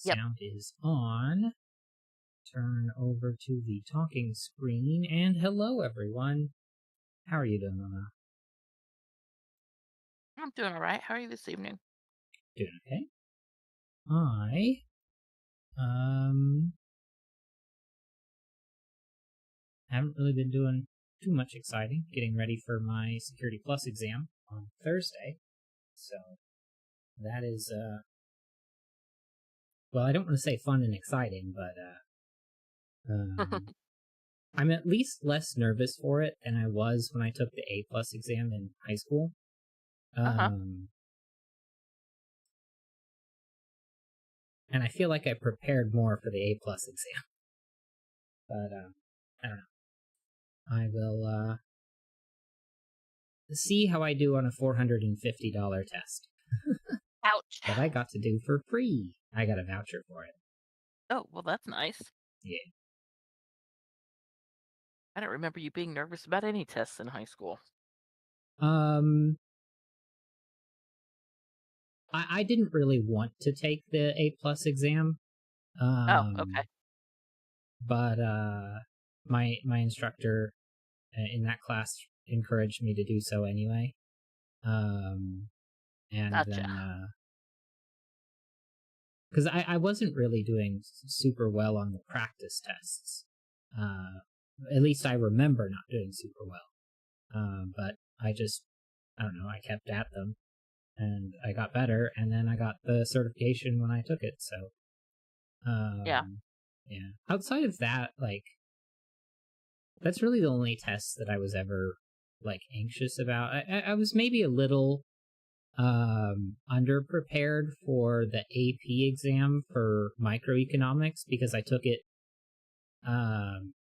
Yep. Sound is on. Turn over to the talking screen, and hello, everyone. How are you doing, Mama? I'm doing all right. How are you this evening? Doing okay. I, um, haven't really been doing too much exciting. Getting ready for my Security Plus exam on Thursday. So, that is, well, I don't want to say fun and exciting, but, I'm at least less nervous for it than I was when I took the A plus exam in high school. Uh-huh. And I feel like I prepared more for the A plus exam. But I don't know. I will see how I do on a $450 test Ouch. that I got to do for free. I got a voucher for it. Oh, well, that's nice. Yeah. I don't remember you being nervous about any tests in high school. Um, I didn't really want to take the A plus exam. Oh, okay. Um, but my instructor in that class encouraged me to do so anyway. Um, and Gotcha. then because I wasn't really doing super well on the practice tests. At least I remember not doing super well. But I don't know, I kept at them and I got better, and then I got the certification when I took it. So, Yeah. yeah. Outside of that, like, that's really the only test that I was ever like anxious about. I was maybe a little underprepared for the AP exam for microeconomics because I took it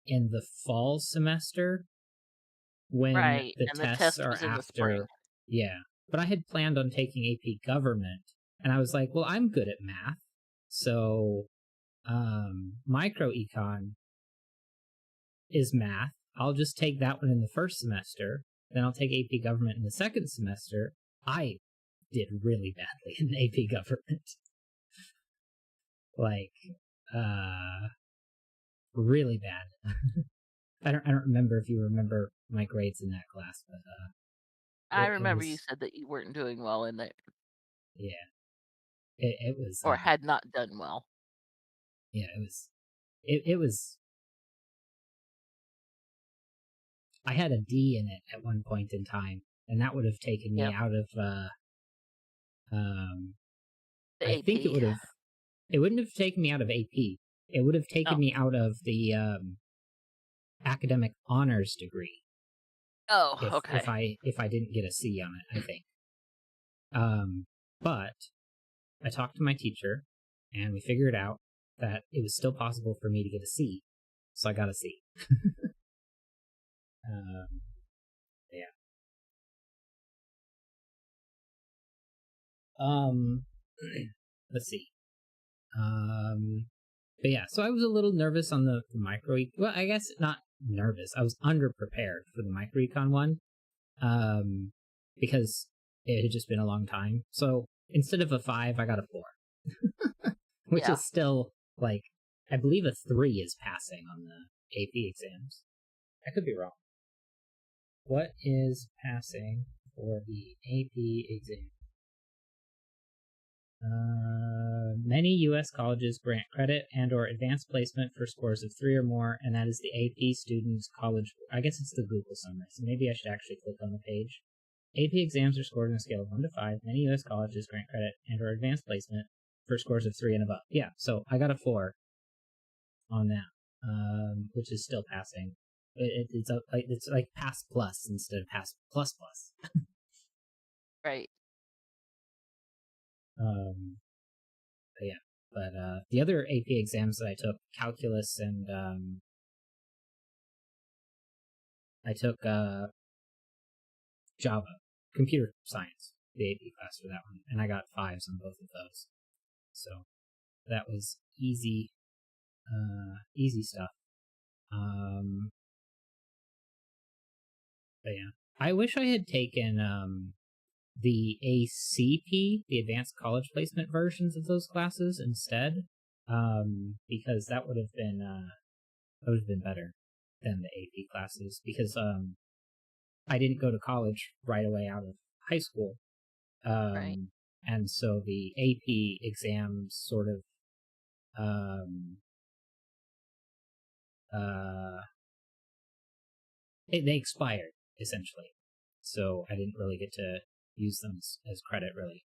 in the fall semester when Right. the And the tests test are was in the spring. after. Yeah, but I had planned on taking AP government, and I was like, well, I'm good at math, so microecon is math. I'll just take that one in the first semester, then I'll take AP government in the second semester. I did really badly in AP government. Like, uh, really bad. I don't remember if you remember my grades in that class, but I it remember you was, said that you weren't doing well in it yeah, it was, or had not done well. yeah, it was. I had a D in it at one point in time, and that would have taken me Yep. out of, um, The I think AP. it wouldn't have taken me out of AP. It would have taken Oh. me out of the academic honors degree Oh, okay. if I didn't get a C on it. I think. But I talked to my teacher, and we figured out that it was still possible for me to get a C, so I got a C. um, yeah. Um, let's see. But yeah, so I was a little nervous on the micro. Well, I guess not nervous. I was underprepared for the microecon one, because it had just been a long time. So instead of a 5, I got a 4, which Yeah. is still like, I believe a 3 is passing on the AP exams. I could be wrong. What is passing for the AP exam? Many U.S. colleges grant credit and/or advanced placement for scores of 3 or more, and that is the AP student's college. I guess it's the Google summary, so maybe I should actually click on the page. AP exams are scored on a scale of 1 to 5. Many U.S. colleges grant credit and/or advanced placement for scores of 3 and above. Yeah, so I got a 4 on that, which is still passing. It's like pass plus instead of pass plus plus. Right. Um, but yeah, but the other AP exams that I took, calculus and I took Java, computer science, the AP class for that one, and I got 5s on both of those. So that was easy, easy stuff. But yeah, I wish I had taken the ACP, the Advanced College Placement versions of those classes instead. because that would have been better than the AP classes, because I didn't go to college right away out of high school. Right. And so the AP exams sort of they expired essentially, so I didn't really get to use them as credit really.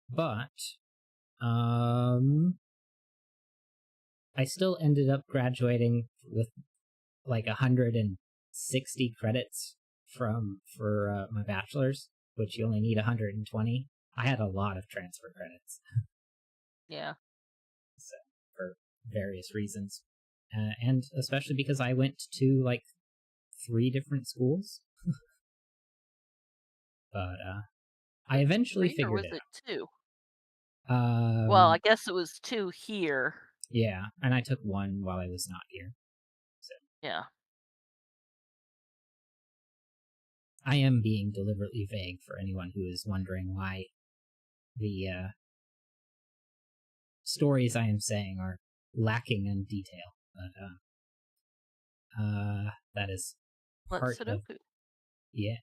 But I still ended up graduating with like 160 credits for my bachelor's, which you only need 120. I had a lot of transfer credits. Yeah. So, for various reasons, and especially because I went to like 3 different schools. But I eventually 3 or figured was it it 2? out. Well, I guess it was 2 here. Yeah, and I took 1 while I was not here. So Yeah. I am being deliberately vague for anyone who is wondering why the stories I am saying are lacking in detail. But that is Let's part of, Sudoku. yeah,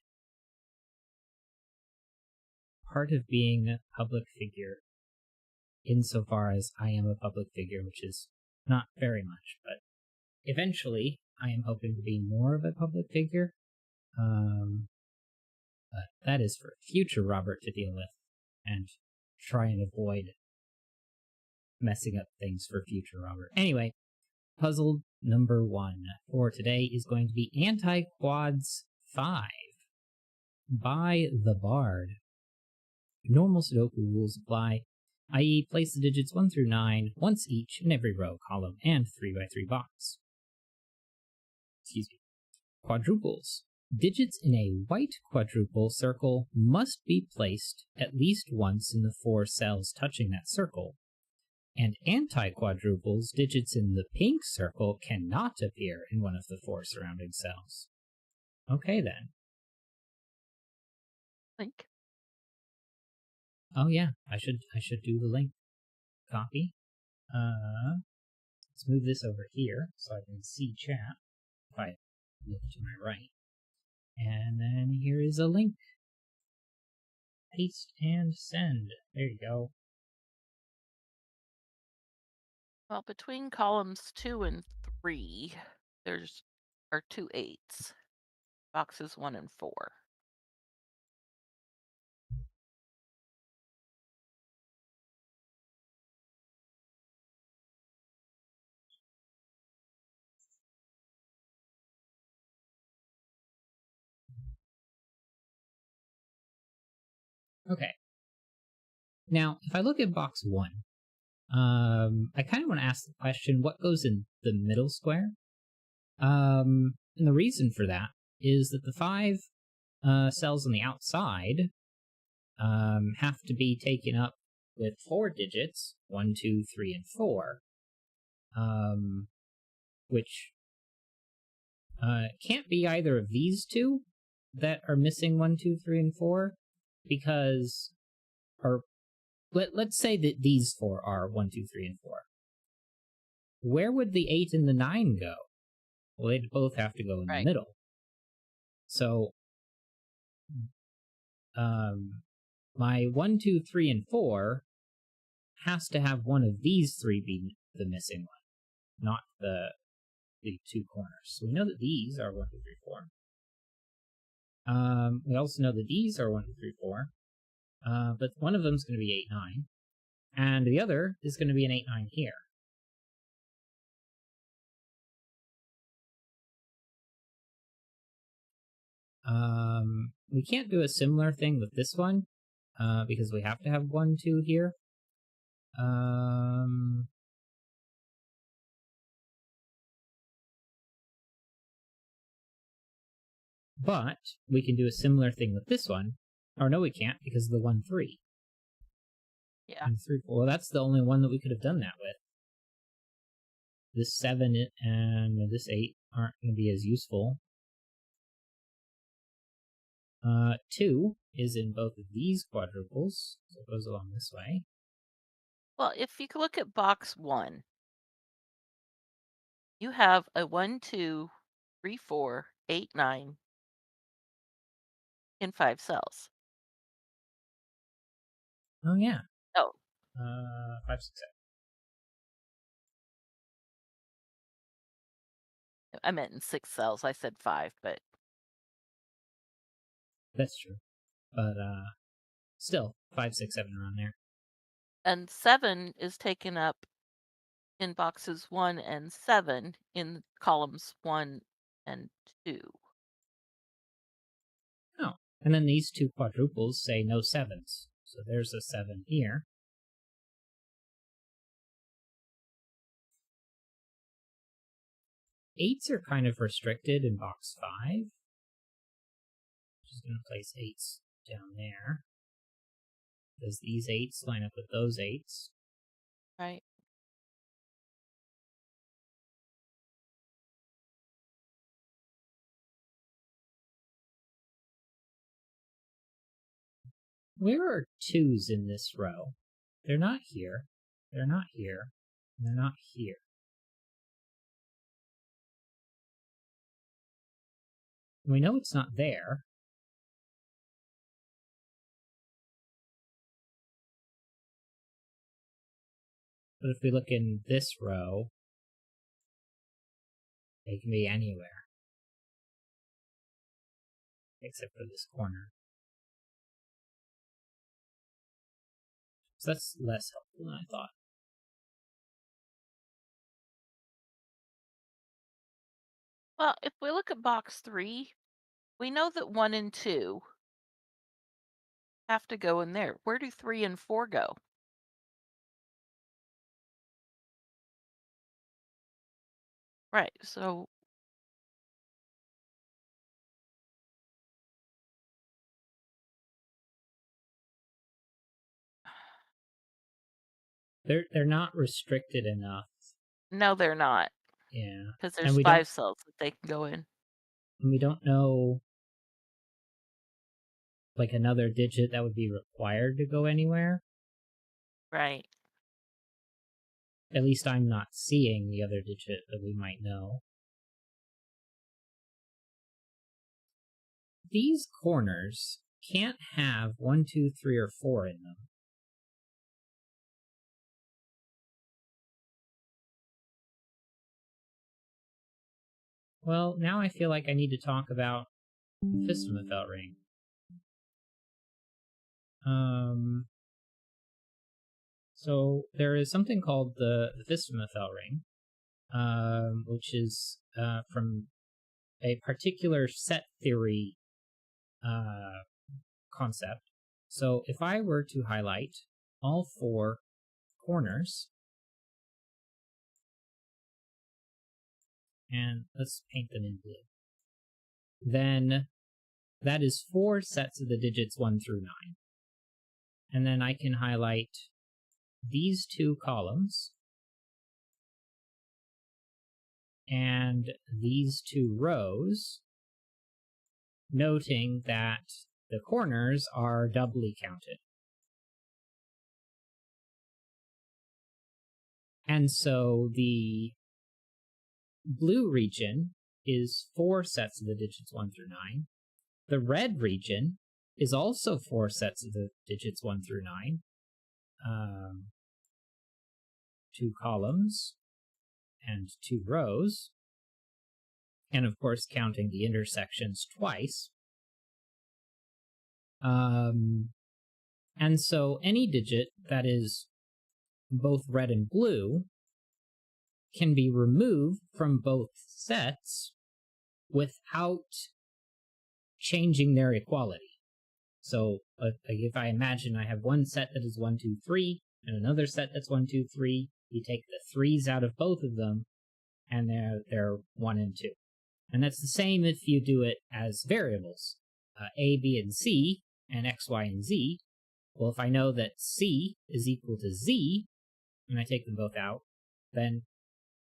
part of being a public figure, insofar as I am a public figure, which is not very much, but eventually I am hoping to be more of a public figure. But that is for future Robert to deal with and try and avoid messing up things for future Robert. Anyway, puzzle number 1 for today is going to be Anti-Quads 5 by the Bard. Normal Sudoku rules apply, i.e. place the digits 1 through 9 once each in every row, column, and 3x3 box. Excuse me. Quadruples. Digits in a white quadruple circle must be placed at least once in the 4 cells touching that circle, and anti-quadruples, digits in the pink circle, cannot appear in one of the 4 surrounding cells. Okay then. Link. Oh yeah, I should do the link. Copy. Let's move this over here so I can see chat if I look to my right. And then here is a link. Paste and send. There you go. Well, between columns 2 and 3, there's are 2 8s. Boxes 1 and 4. Okay. Now, if I look at box 1, I kind of want to ask the question, what goes in the middle square? And the reason for that is that the 5 cells on the outside have to be taken up with 4 digits, 1, 2, 3, and 4, which can't be either of these 2 that are missing 1, 2, 3, and 4, because, or let's say that these 4 are 1, 2, 3, and 4. Where would the 8 and the 9 go? Well, they'd both have to go in the Right. middle. So, my 1, 2, 3, and 4 has to have one of these 3 be the missing one, not the 2 corners. So we know that these are 1, 2, 3, 4. We also know that these are 1, 2, 3, 4. But one of them is going to be 8, 9. And the other is going to be an 8, 9 here. We can't do a similar thing with this one, because we have to have 1, 2 here. But we can do a similar thing with this one. Or no, we can't, because of the 1, 3. Yeah. And 3, 4. Well, that's the only one that we could have done that with. This 7 and this 8 aren't going to be as useful. 2 is in both of these quadruples, so it goes along this way. Well, if you look at box 1, you have a 1, 2, 3, 4, 8, 9 in 5 cells. Oh yeah. Oh, 5, 6, 7. I meant in 6 cells. I said 5, but That's true. But still 5, 6, 7 around there. and 7 is taken up in boxes 1 and 7 in columns 1 and 2. Oh. And then these two quadruples say no sevens. So there's a 7 here. Eights are kind of restricted in box 5. Just going to place 8s down there. Does these 8s line up with those 8s? Right. Where are 2s in this row? They're not here. They're not here. And they're not here. We know it's not there. But if we look in this row, they can be anywhere. Except for this corner. So that's less helpful than I thought. Well, if we look at box 3, we know that 1 and 2 have to go in there. Where do 3 and 4 go? Right. So They're not restricted enough. no, they're not, Yeah. because And there's 5 cells that they can go in. we don't know like another digit that would be required to go anywhere. Right. At least I'm not seeing the other digit that we might know. These corners can't have 1, 2, 3, or 4 in them. Well, now I feel like I need to talk about the Fistamefelt ring. So there is something called the Fistamefelt ring, which is from a particular set theory concept. So if I were to highlight all 4 corners, and let's paint them in blue, then that is 4 sets of the digits 1 through 9. And then I can highlight these 2 columns and these 2 rows, noting that the corners are doubly counted. And so the blue region is 4 sets of the digits 1 through 9. The red region is also 4 sets of the digits 1 through 9. 2 columns and 2 rows. And of course, counting the intersections twice. And so any digit that is both red and blue can be removed from both sets without changing their equality. So like if I imagine I have one set that is 1, 2, 3, and another set that's 1, 2, 3, you take the 3's out of both of them, and they're 1 and 2. And that's the same if you do it as variables, a, b, and c, and x, y, and z. Well, if I know that c is equal to z, and I take them both out, then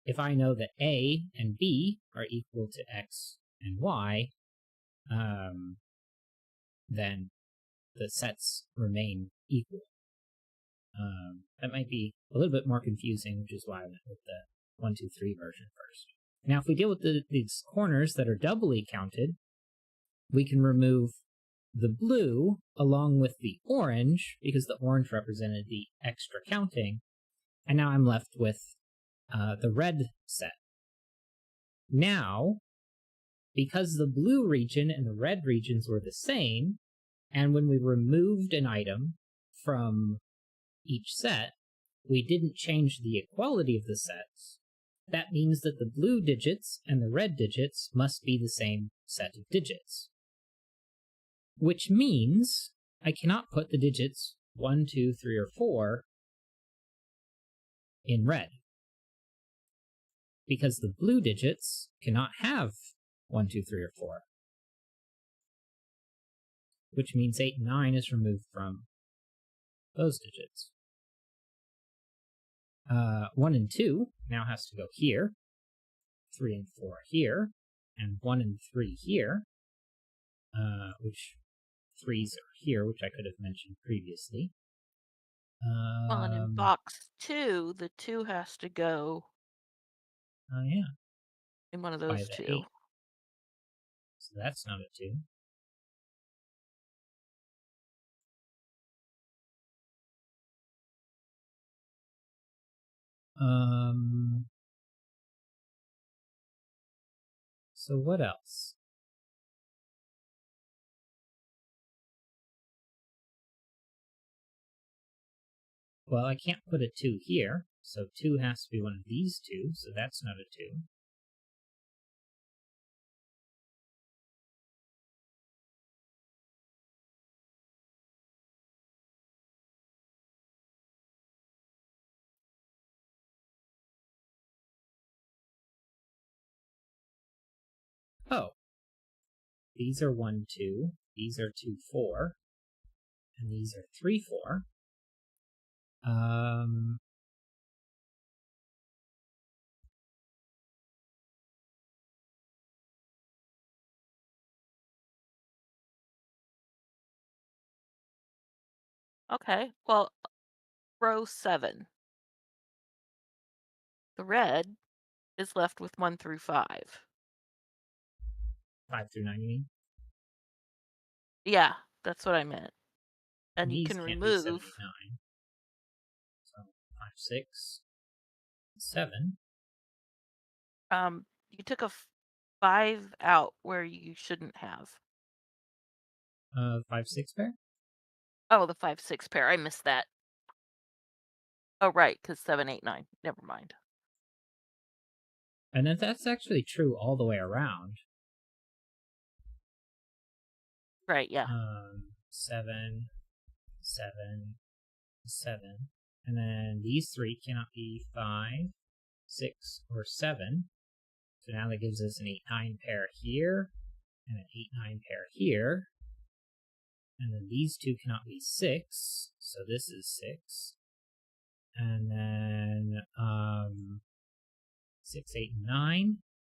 if I know that a and b are equal to x and y, then the sets remain equal. That might be a little bit more confusing, which is why I went with the 1, 2, 3 version first. Now, if we deal with these corners that are doubly counted, we can remove the blue along with the orange, because the orange represented the extra counting, and now I'm left with the red set. Now, because the blue region and the red regions were the same, and when we removed an item from each set, we didn't change the equality of the sets, that means that the blue digits and the red digits must be the same set of digits. Which means I cannot put the digits 1, 2, 3, or 4 in red, because the blue digits cannot have 1, 2, 3, or 4. Which means 8 and 9 is removed from those digits. 1 and 2 now has to go here, 3 and 4 here, and 1 and 3 here, which 3s are here, which I could have mentioned previously. Well, and in box 2, the 2 has to go Oh yeah, in one of by those the 2. 8. So that's not a 2. So what else? Well, I can't put a 2 here, so 2 has to be one of these two, so that's not a 2. Oh, these are 1, 2, these are 2, 4, and these are 3, 4. Um, Okay, well, row 7. The red is left with 1 through 5. 5 through 9, you mean? Yeah, that's what I meant. And you These can can't be 7, 8, remove 9. So 5, 6, 7. you took a 5 out where you shouldn't have. 5, 6 pair? Oh, the 5, 6 pair. I missed that. Oh, right, because 7, 8, 9. Never mind. And then that's actually true all the way around. Right, yeah. 7, 7, 7. And then these 3 cannot be 5, 6, or 7. So now that gives us an 8, 9 pair here, and an 8, 9 pair here. And then these 2 cannot be 6, so this is 6. And then 6, 8, and 9,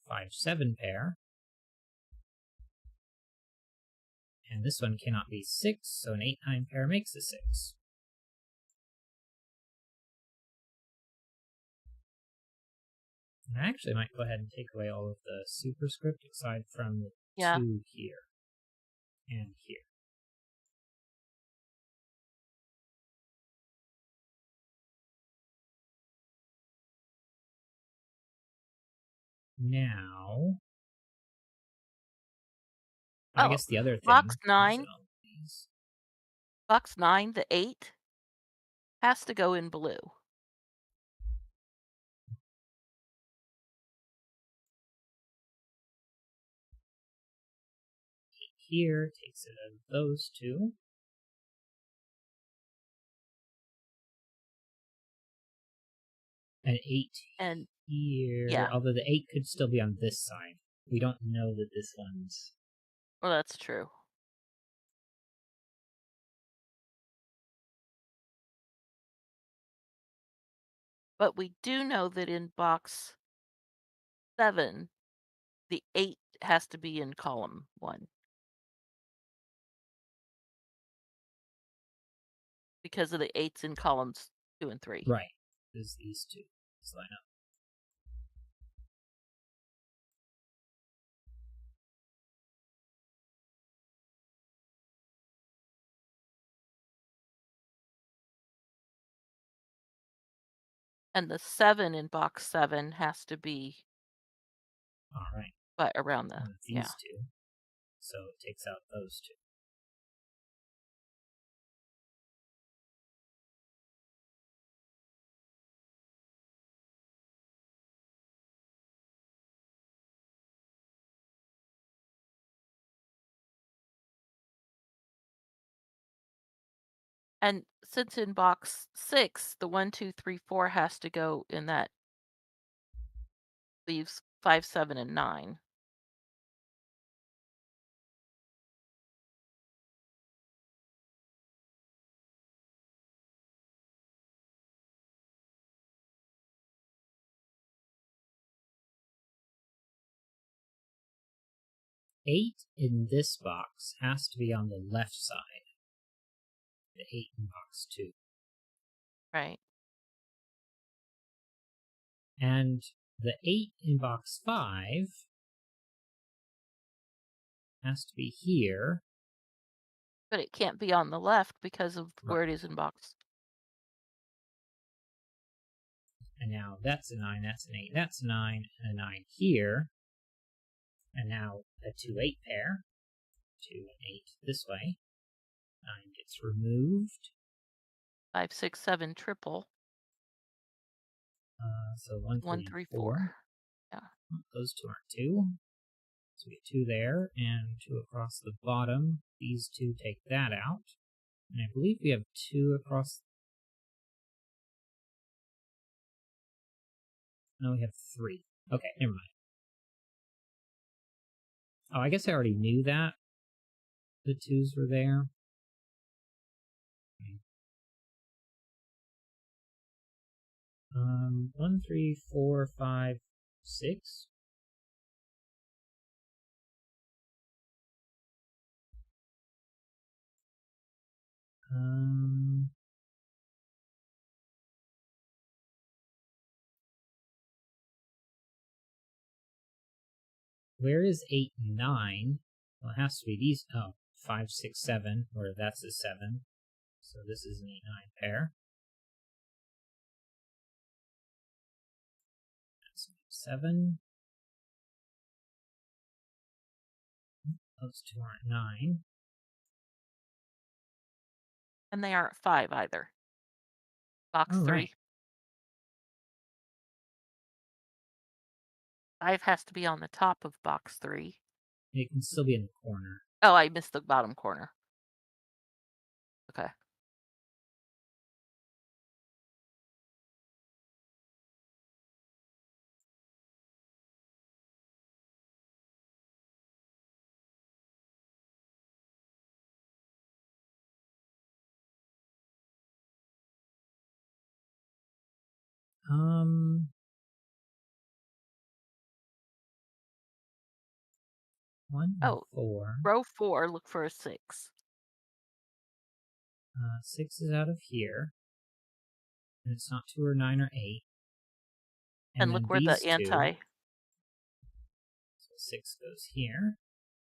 5, 7 pair. And this one cannot be 6, so an 8, 9 pair makes a 6. And I actually might go ahead and take away all of the superscript aside from the Yeah. 2 here and here. Now, I Oh, guess the other box thing is 9. that all these Box 9, the 8, has to go in blue. here takes it out of those 2. An 8 And here, yeah, although the 8 could still be on this side. We don't know that this one's... well, that's true. But we do know that in box 7, the 8 has to be in column 1. because of the 8s in columns 2 and 3. Right. Is these two. Let's line up. And the 7 in box 7 has to be All right. but around the And yeah. these two. So it takes out those two. And since in box 6, the 1, 2, 3, 4 has to go in that leaves 5, 7, and 9. 8 in this box has to be on the left side. The 8 in box 2. Right. And the 8 in box 5 has to be here. But it can't be on the left because of Right. where it is in box. And now that's a 9, that's an 8, that's a 9, and a 9 here. And now a 2 8 pair. 2 and 8 this way. 9 gets removed. 5, 6, 7 triple. So 1, 1, 3, and 3, 4. 4. Yeah. Those two aren't 2. So we get 2 there and 2 across the bottom. These two take that out. And I believe we have 2 across. No, we have 3. Okay, never mind. Oh, I guess I already knew that. The 2s were there. 1, 3, 4, 5, 6. Where is 8 and 9? Well, it has to be these. Oh, 5, 6, 7, where that's a 7. So this is an 8, 9 pair. That's 7. Those two aren't 9. And they aren't 5 either. Box All 3. right. 5 has to be on the top of box 3. It can still be in the corner. Oh, I missed the bottom corner. Okay. Um, 1 and Oh, 4. row 4, look for a 6. 6 is out of here. And it's not 2 or 9 or 8. And And look then where the these two. anti. So 6 goes here.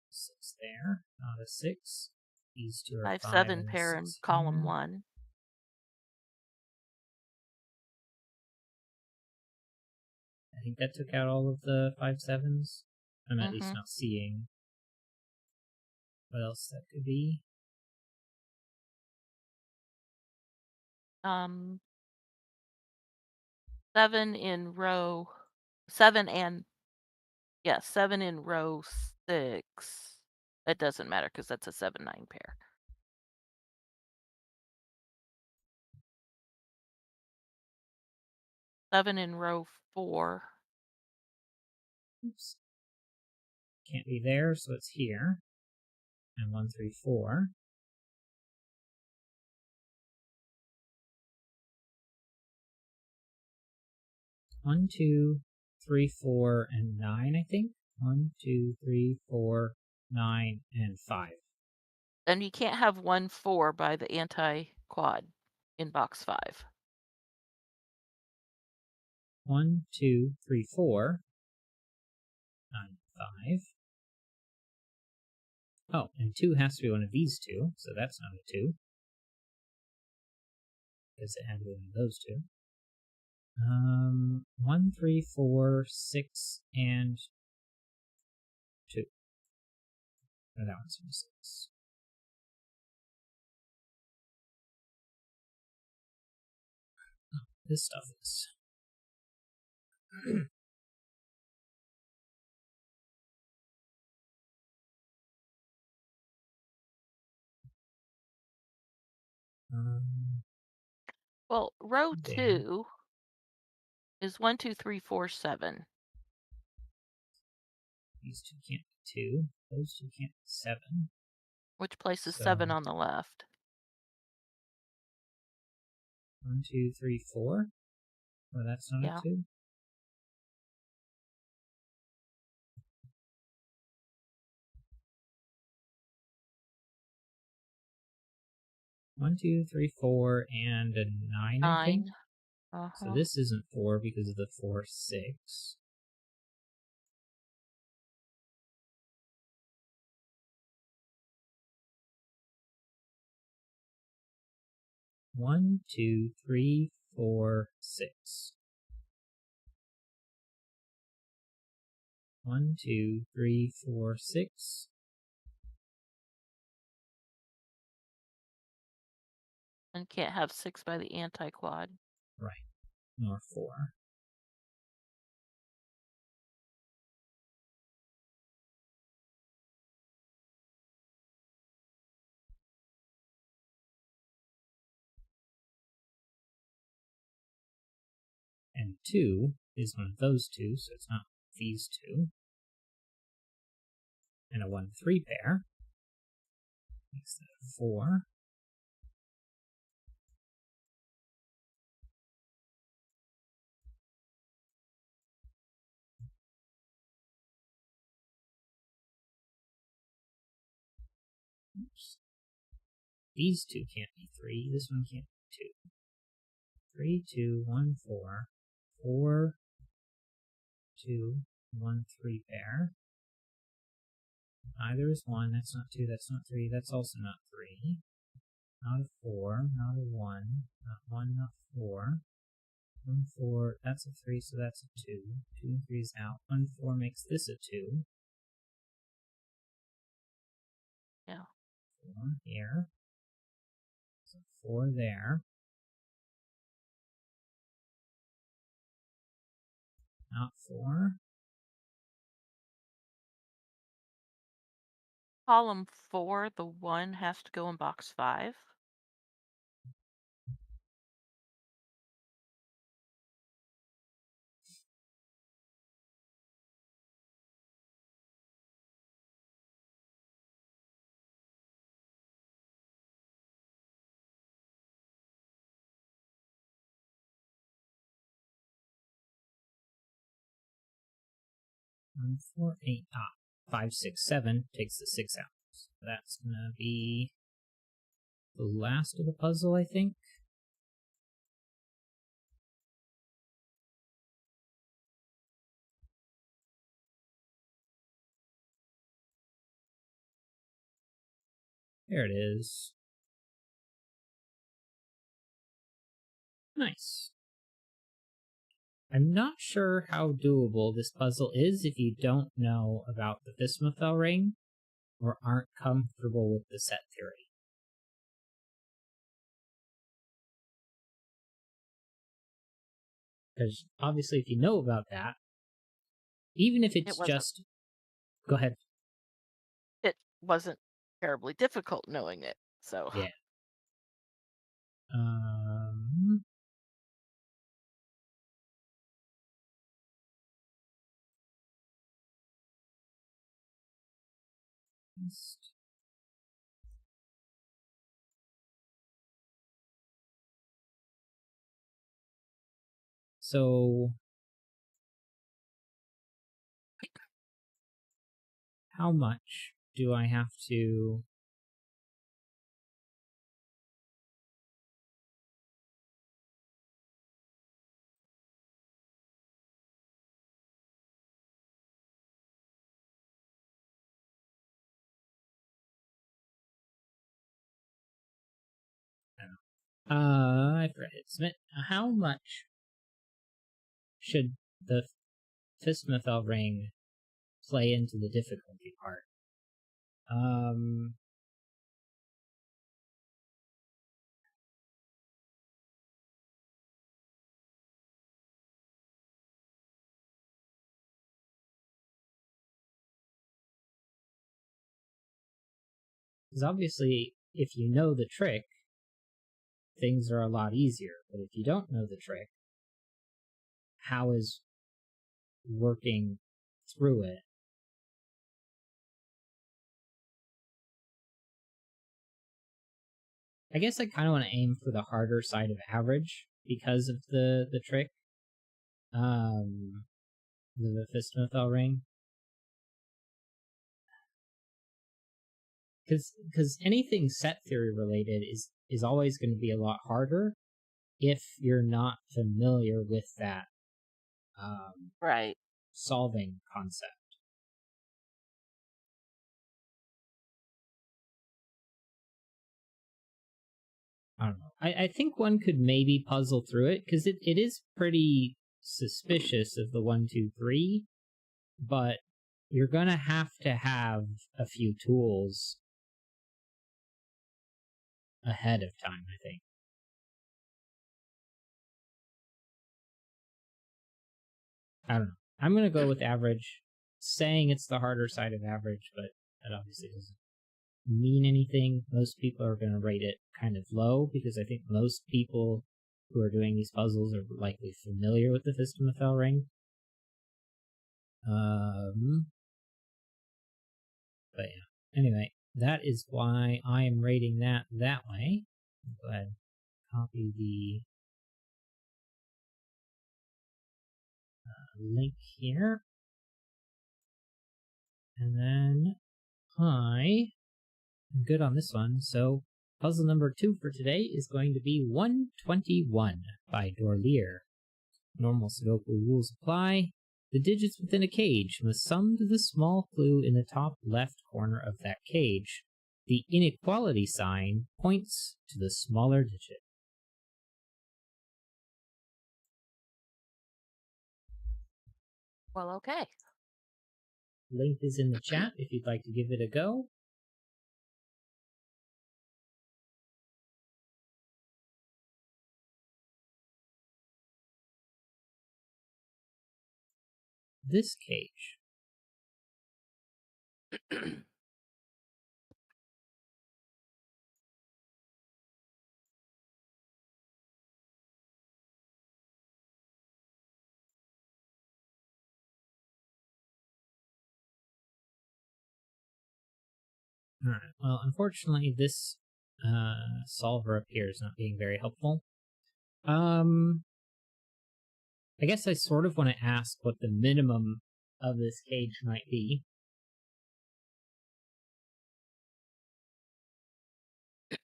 6 there. Not a 6. These two are 5, 5 7 and a pair in 6 column here. 1. I think that took out all of the 5 7s. I'm at least Mm-hmm. not seeing what else that could be. 7 in row 7 and yeah, 7 in row 6. It doesn't matter because that's a 7, 9 pair. 7 in row 4. Oops. Can't be there, so it's here. And 1, 3, 4. 1, 2, 3, 4, and 9, I think. 1, 2, 3, 4, 9, and 5. And you can't have 1, 4 by the anti-quad. in box 5. 1, 2, 3, 4. 9, 5. Oh, and 2 has to be one of these two, so that's not a 2. Because it had to be one of those two. 1, 3, 4, 6, and 2. No, that one's from 6. Oh, this stuff is. um, Well, row there. 2 is 1, 2, 3, 4, 7. These two can't be 2. Those two can't be 7. Which places 7 So on the left? 1, 2, 3, 4. Well, that's not a Yeah. 2. 1, 2, 3, 4, and a 9, I think. 9. So Uh-huh. this isn't 4 because of the 4, 6. 1, 2, 3, 4, 6. 1, 2, 3, 4, 6. And can't have 6 by the anti-quad. Right. Nor 4. And 2 is one of those two, so it's not these two. And a 1, 3 pair makes that a 4. Oops. These two can't be 3. This one can't be 2. 3, 2, 1, 4. 4, 2, 1, 3 pair. Either is 1. That's not 2. That's not 3. That's also not 3. Not a 4. Not a 1. Not 1. Not 4. 1, 4. That's a 3, so that's a 2. 2 and 3 is out. 1, 4 makes this a 2. Yeah. 4 here. So 4 there. Not 4. Column 4, the 1 has to go in box 5. One, 4, 8. 5, 6, 7 takes the 6 out. So that's gonna be the last of the puzzle, I think. There it is. Nice. I'm not sure how doable this puzzle is if you don't know about the Vismafel ring or aren't comfortable with the set theory. Because obviously, if you know about that, even if It it's wasn't just. Go ahead. it wasn't terribly difficult knowing it. So, Yeah. Um. So, how much do I have to I forgot it. Smith, how much should the Fistmethel ring play into the difficulty part? Um, because obviously, if you know the trick, things are a lot easier. But if you don't know the trick, how is working through it? I guess I kind of want to aim for the harder side of average because of the trick. Um, the Fistmethel ring. Because anything set theory related is always going to be a lot harder if you're not familiar with that Right. solving concept. I don't know. I think one could maybe puzzle through it because it is pretty suspicious of the 1, 2, 3, but you're gonna have to have a few tools ahead of time, I think. I don't know. I'm gonna go with average, saying it's the harder side of average, but that obviously doesn't mean anything. Most people are going to rate it kind of low because I think most people who are doing these puzzles are likely familiar with the Fistmethel ring. But yeah. Anyway, that is why I am rating that way. Go ahead, copy the link here, and then I am good on this one. So puzzle number 2 for today is going to be 121 by Dorlier. Normal Sudoku rules apply. The digits within a cage must sum to the small clue in the top left corner of that cage. The inequality sign points to the smaller digit. Well, okay. Link is in the chat if you'd like to give it a go. This cage. Alright, well, unfortunately, this solver appears not being very helpful. I guess I sort of want to ask what the minimum of this cage might be.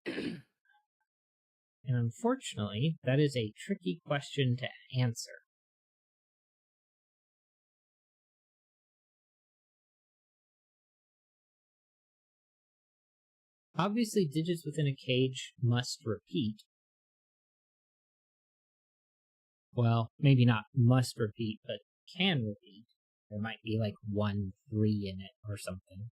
And unfortunately, that is a tricky question to answer. Obviously, digits within a cage must repeat. Well, maybe not must repeat, but can repeat. There might be like 1, 3 in it or something.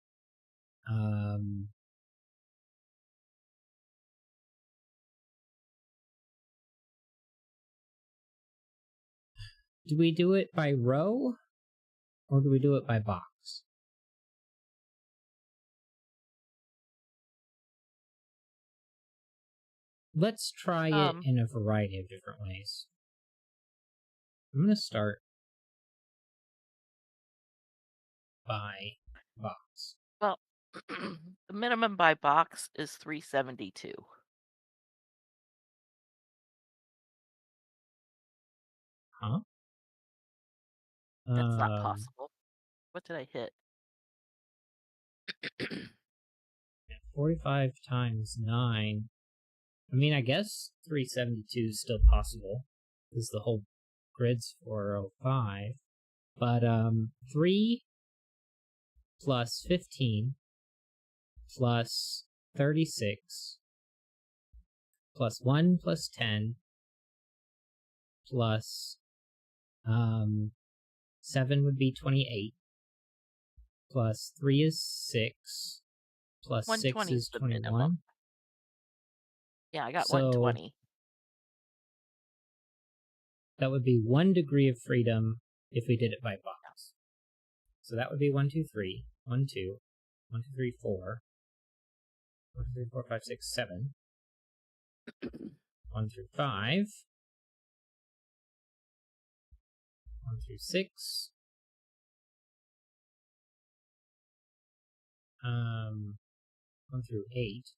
Do we do it by row or do we do it by box? Let's try it in a variety of different ways. I'm going to start by box. Well, the minimum by box is 372. Huh? That's not possible. What did I hit? 45 times 9. I mean, I guess 372 is still possible because the whole grid's 405. But 3 plus 15 plus 36 plus 1 plus 10 plus 7 would be 28, plus 3 is 6, plus 6 120 is is the minimum. 21. Yeah, I got So 120. that would be 1 degree of freedom if we did it by box. So that would be 1, 2, 3, 1, 2, 1, 2, 3, 4, 1, 2, 3, 4, 5, 6, 7, 1 through 5, 1 through 6, 1 through 8,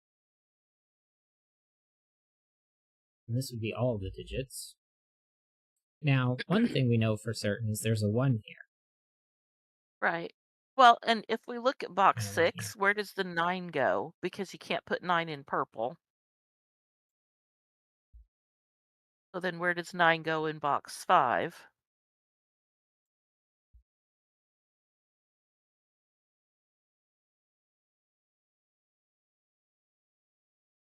and this would be all the digits. Now, one thing we know for certain is there's a 1 here. Right. Well, and if we look at box And a 1 here. 6, where does the 9 go? Because you can't put 9 in purple. So then where does 9 go in box 5?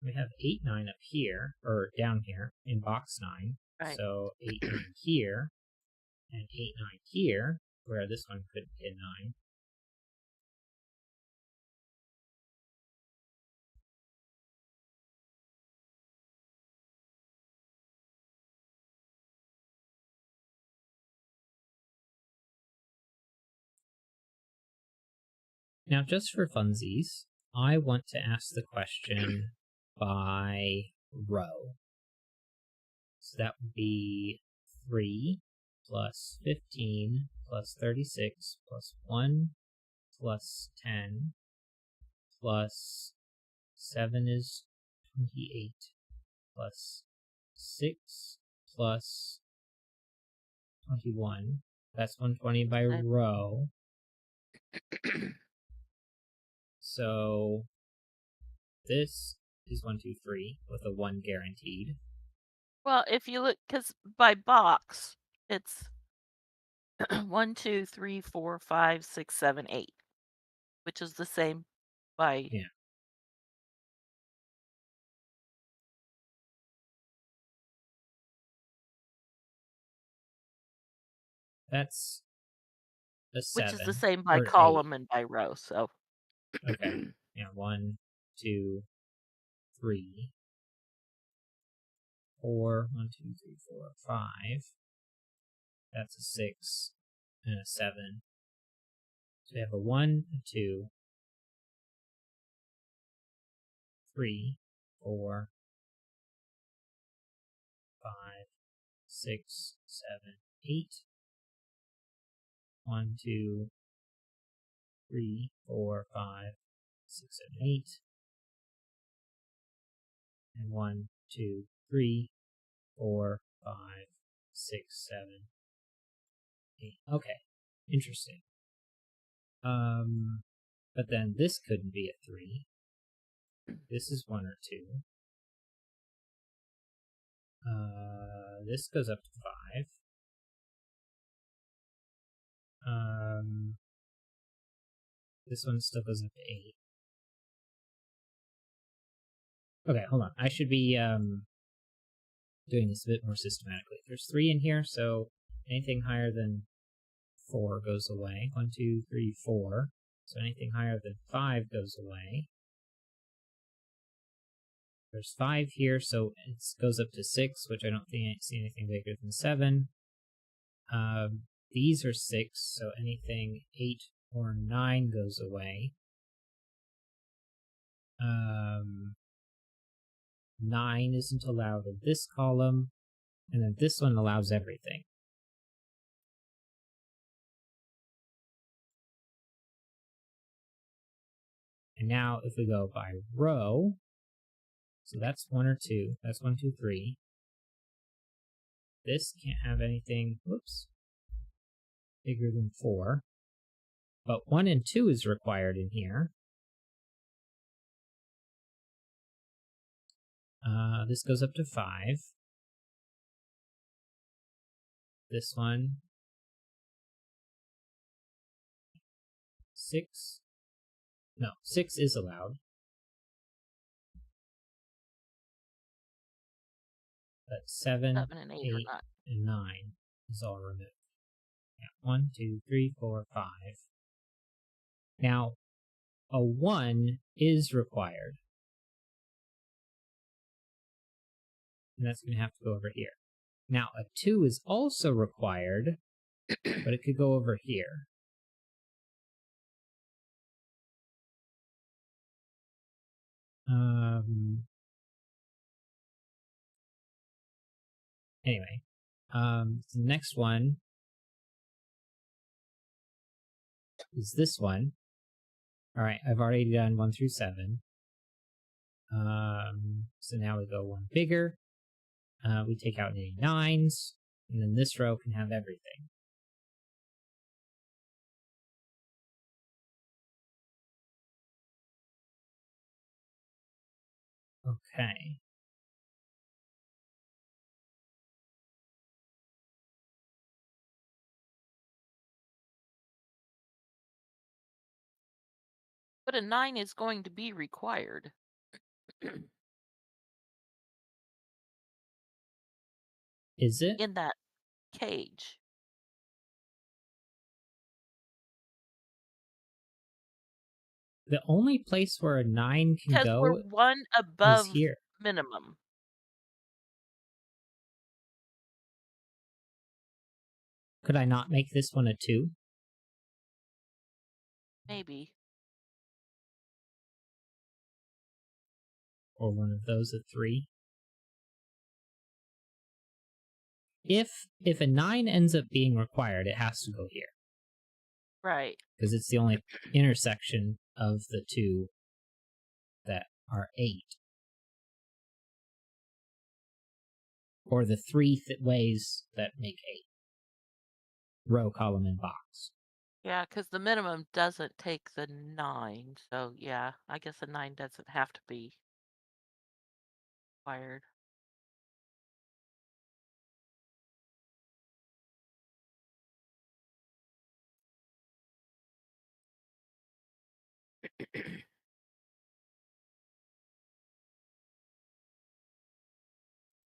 We have 8, 9 up here, or down here in box 9. Right. So 8, 9 here, and 8, 9 here, where this one could be a 9. Now, just for funsies, I want to ask the question by row. So that would be 3 plus 15 plus 36 plus 1 plus 10 plus 7 is 28 plus 6 plus 21. That's 120 by Okay. row. So this is 1, 2, 3 with a 1 guaranteed. Well, if you look, because by box, it's 1, 2, 3, 4, 5, 6, 7, 8, which is the same by. Yeah. That's a Which is the 7 same by or 8. column and by row. So Okay. Yeah, 1, 2, 3, 4. 1, 2, 3, 4, 5. That's a 6 and a 7. So we have a 1, a 2, 3, 4, 5, 6, 7, 8. 1, 2, 3, 4, 5, 6, 7, 8. And 1, 2, 3, 4, 5, 6, 7, 8. Okay. Interesting. But then this couldn't be a 3. This is 1 or 2. This goes up to 5. This one still goes up to 8. Okay, hold on. I should be doing this a bit more systematically. There's 3 in here, so anything higher than 4 goes away. 1, 2, 3, 4. So anything higher than 5 goes away. There's 5 here, so it goes up to 6, which I don't think I see anything bigger than 7. These are 6, so anything 8 or 9 goes away. 9 isn't allowed in this column, and then this one allows everything. And now if we go by row, so that's 1 or 2, that's 1, 2, 3. This can't have anything, whoops, bigger than 4. But 1 and 2 is required in here. This goes up to 5. This one, 6. No, 6 is allowed. But 7, 7 and 8 are 8, not. and 9 is all removed. Yeah, 1, 2, 3, 4, 5. Now, a 1 is required. And that's going to have to go over here. Now, a 2 is also required, but it could go over here. Anyway, the next one is this one. All right, I've already done 1 through 7. So now we go one bigger. We take out any 9s, and then this row can have everything. Okay. But a 9 is going to be required. Is it? In that cage. The only place where a 9 can Because we're go one is above here. minimum. Could I not make this one a 2? Maybe. Or one of those a 3? If a 9 ends up being required, it has to go here. Right. Because it's the only intersection of the two that are 8. Or the 3 ways that make 8. Row, column, and box. Yeah, because the minimum doesn't take the 9. So, yeah, I guess a 9 doesn't have to be required.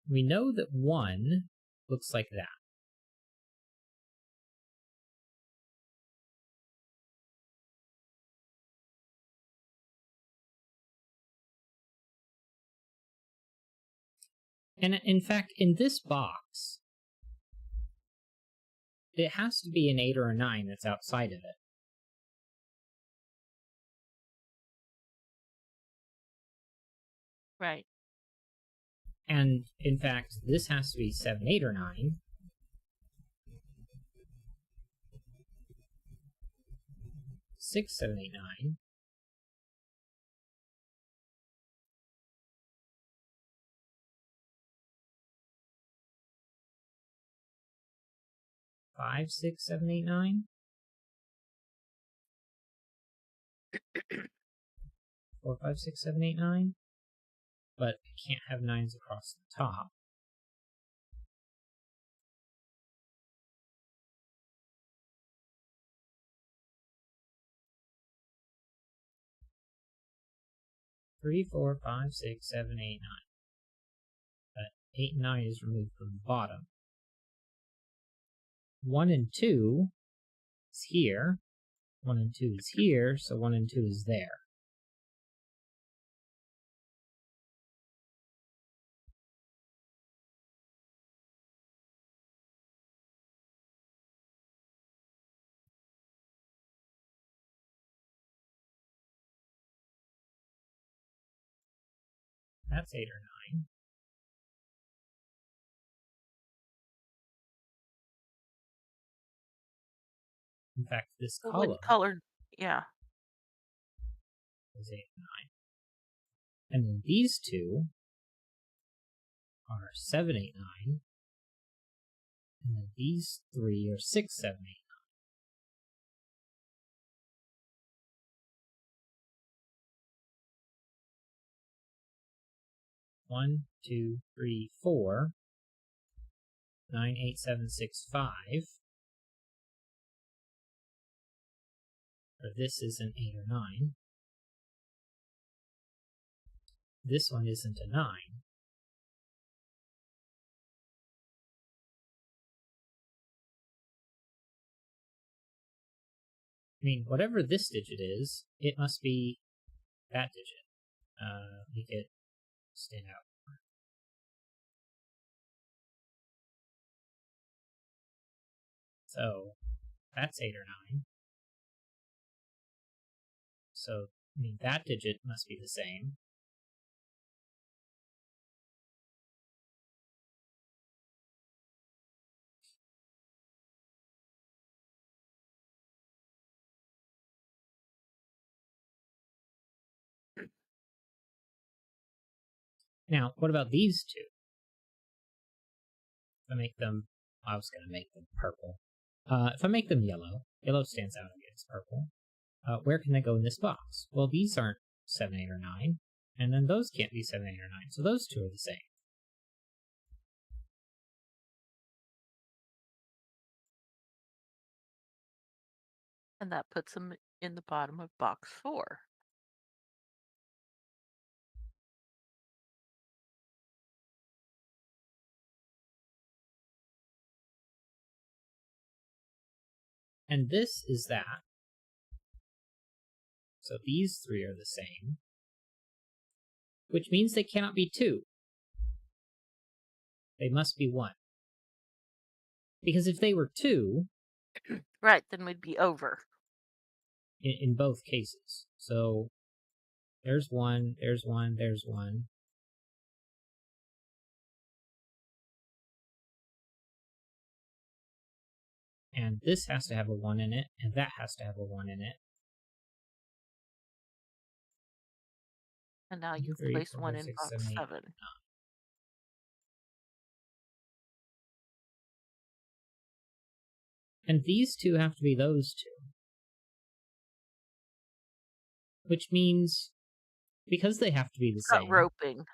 We know that 1 looks like that. And in fact, in this box, it has to be an 8 or a 9 that's outside of it. Right. And in fact, this has to be 7, 8, or 9. 6, 7, 8, 9. 5, 6, 7, 8, 9. 4, 5, 6, 7, 8, 9. But I can't have 9s across the top. Three, 4, 5, 6, 7, 8, 9. But 8 and 9 is removed from the bottom. 1 and 2 is here. 1 and 2 is here, so 1 and 2 is there. That's 8 or 9. In fact, this Well, column when colored, yeah. is 8 and 9. And then these two are 7, 8, 9. And then these 3 are 6, 7, 8, 9. 1, 2, 3, 4. 9, 8, 7, 6, 5. Or this isn't 8 or 9. This one isn't a 9. mean, whatever this digit is, it must be that digit. Make it stand out. So that's 8 or 9. So, I mean, that digit must be the same. Now, what about these two? If I make them, I was going to make them purple. If I make them yellow, yellow stands out against purple. Where can they go in this box? Well, these aren't 7, 8, or 9, and then those can't be 7, 8, or 9, so those two are the same. And that puts them in the bottom of box 4. And this is that. So these three are the same, which means they cannot be 2. They must be 1. Because if they were 2, Right, then we'd be over. in both cases. So there's 1, there's 1, there's 1. And this has to have a 1 in it, and that has to have a 1 in it. And now 1, you 2, can 3, place 4, 1 5, in 6, 7, box 8, 9. 7. And these two have to be those two. Which means, because they have to be the Got same. roping.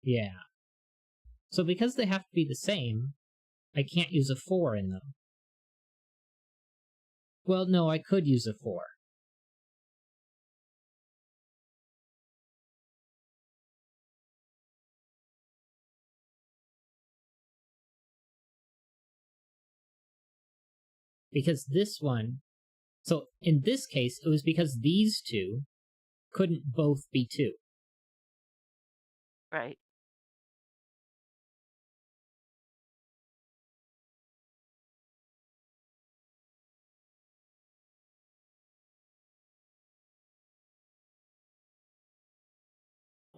Yeah. So because they have to be the same, I can't use a 4 in them. Well, no, I could use a 4. Because this one... So in this case, it was because these two couldn't both be 2. Right.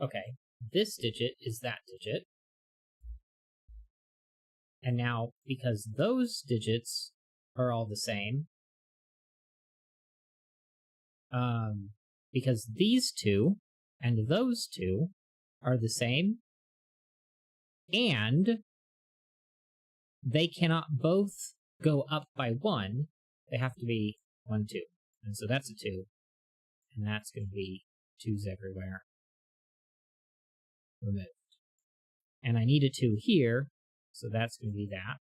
Okay, this digit is that digit. And now, because those digits are all the same, because these two and those two are the same, and they cannot both go up by 1, they have to be 1, 2. And so that's a 2, and that's going to be 2's everywhere. Removed. And I need a 2 here, so that's going to be that.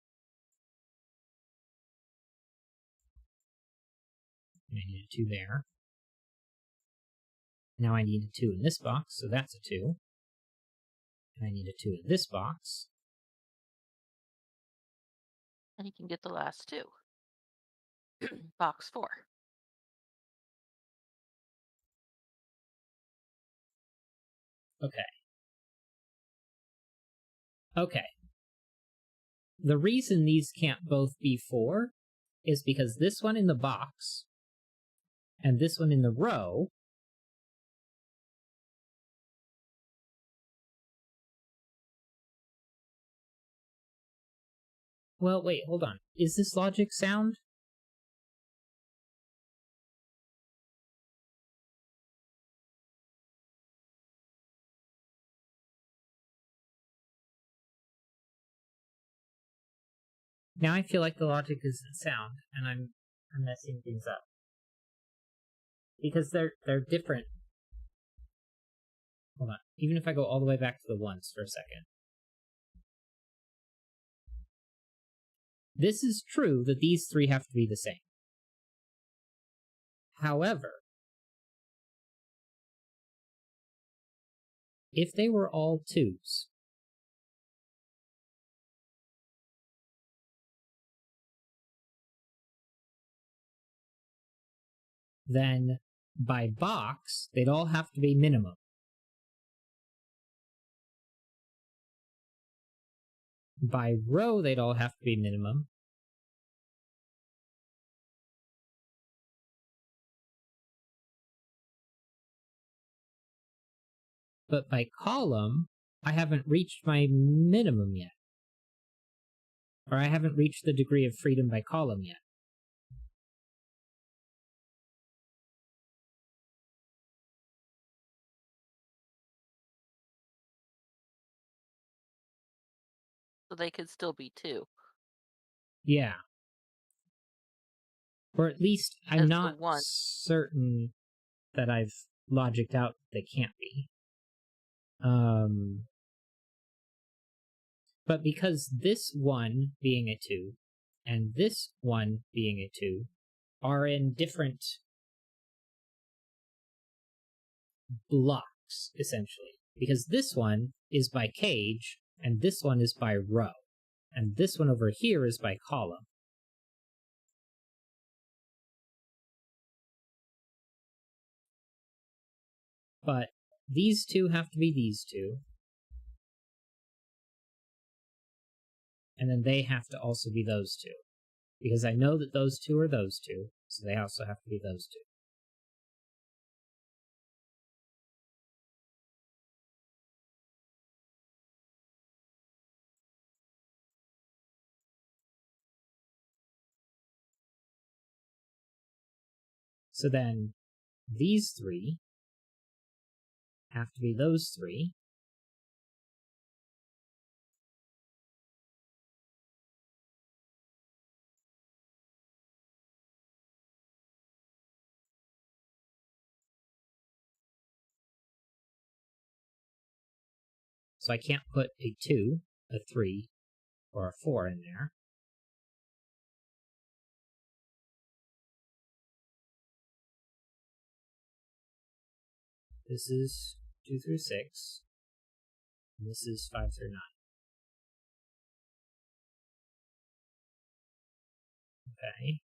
And I need a 2 there. Now I need a 2 in this box, so that's a 2. And I need a 2 in this box. And you can get the last 2. Box 4. Okay. Okay. The reason these can't both be 4 is because this one in the box and this one in the row well, wait, hold on. Is this logic sound? Now I feel like the logic isn't sound, and I'm messing things up. Because they're different. Hold on. Even if I go all the way back to the ones for a second. This is true that these three have to be the same. However, if they were all 2's, then by box, they'd all have to be minimum. By row, they'd all have to be minimum. But by column, I haven't reached my minimum yet. Or I haven't reached the degree of freedom by column yet. So they could still be 2. Yeah. Or at least I'm As the not 1. certain that I've logicked out they can't be. But because this one being a 2 and this one being a 2 are in different blocks, essentially. Because this one is by cage, and this one is by row. And this one over here is by column. But these two have to be these two. And then they have to also be those two. Because I know that those two are those two, so they also have to be those two. So then these 3 have to be those 3. So I can't put a 2, a 3, or a 4 in there. This is 2 through 6. And this is 5 through 9. Okay.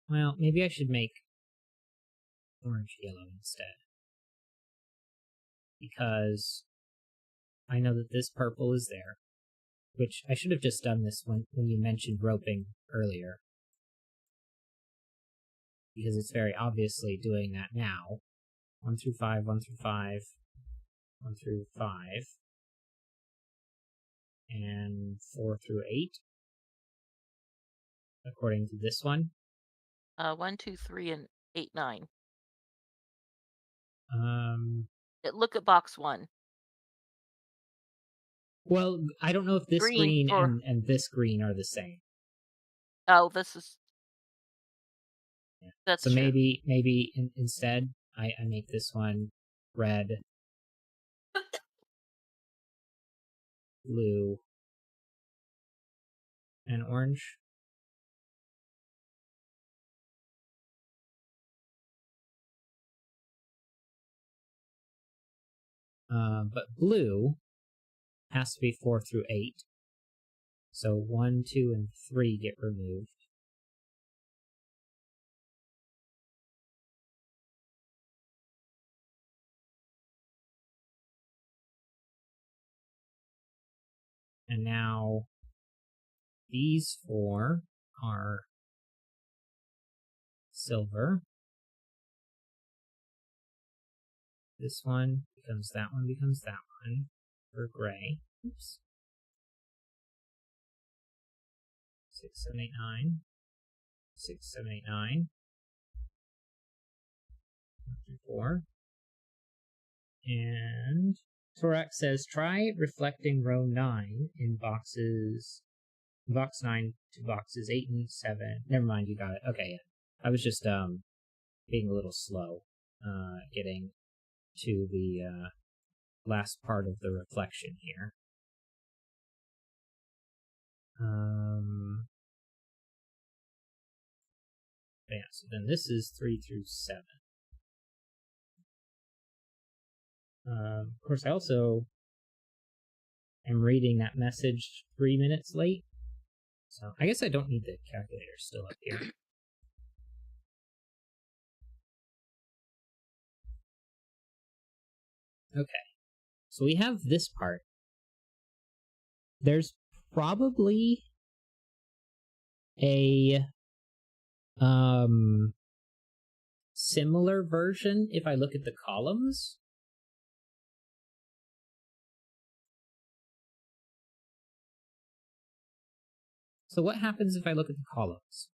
Well, maybe I should make orange yellow instead. Because I know that this purple is there. Which I should have just done this when you mentioned roping earlier. Because it's very obviously doing that now. 1 through 5, 1 through 5, 1 through 5. And 4 through 8. According to this one. 1, 2, 3, and 8, 9. Look at box 1. Well, I don't know if this green for... and this green are the same. Oh, this is... Yeah. That's so true. maybe instead I make this one red, blue, and orange. But blue has to be 4 through 8. So 1, 2, and 3 get removed. And now these 4 are silver. This one becomes that one, becomes that one, for gray. Oops. 6, 7, 8, 9. 6, 7, 8, 9. 1 through 4. And Torak says, try reflecting row 9 in box 9 to boxes 8 and 7. Never mind, you got it. Okay, yeah. I was just being a little slow getting to the last part of the reflection here. Yeah, so then this is 3 through 7. Of course, I also am reading that message 3 minutes late. So I guess I don't need the calculator still up here. Okay. So we have this part. There's probably a similar version if I look at the columns. So what happens if I look at the columns?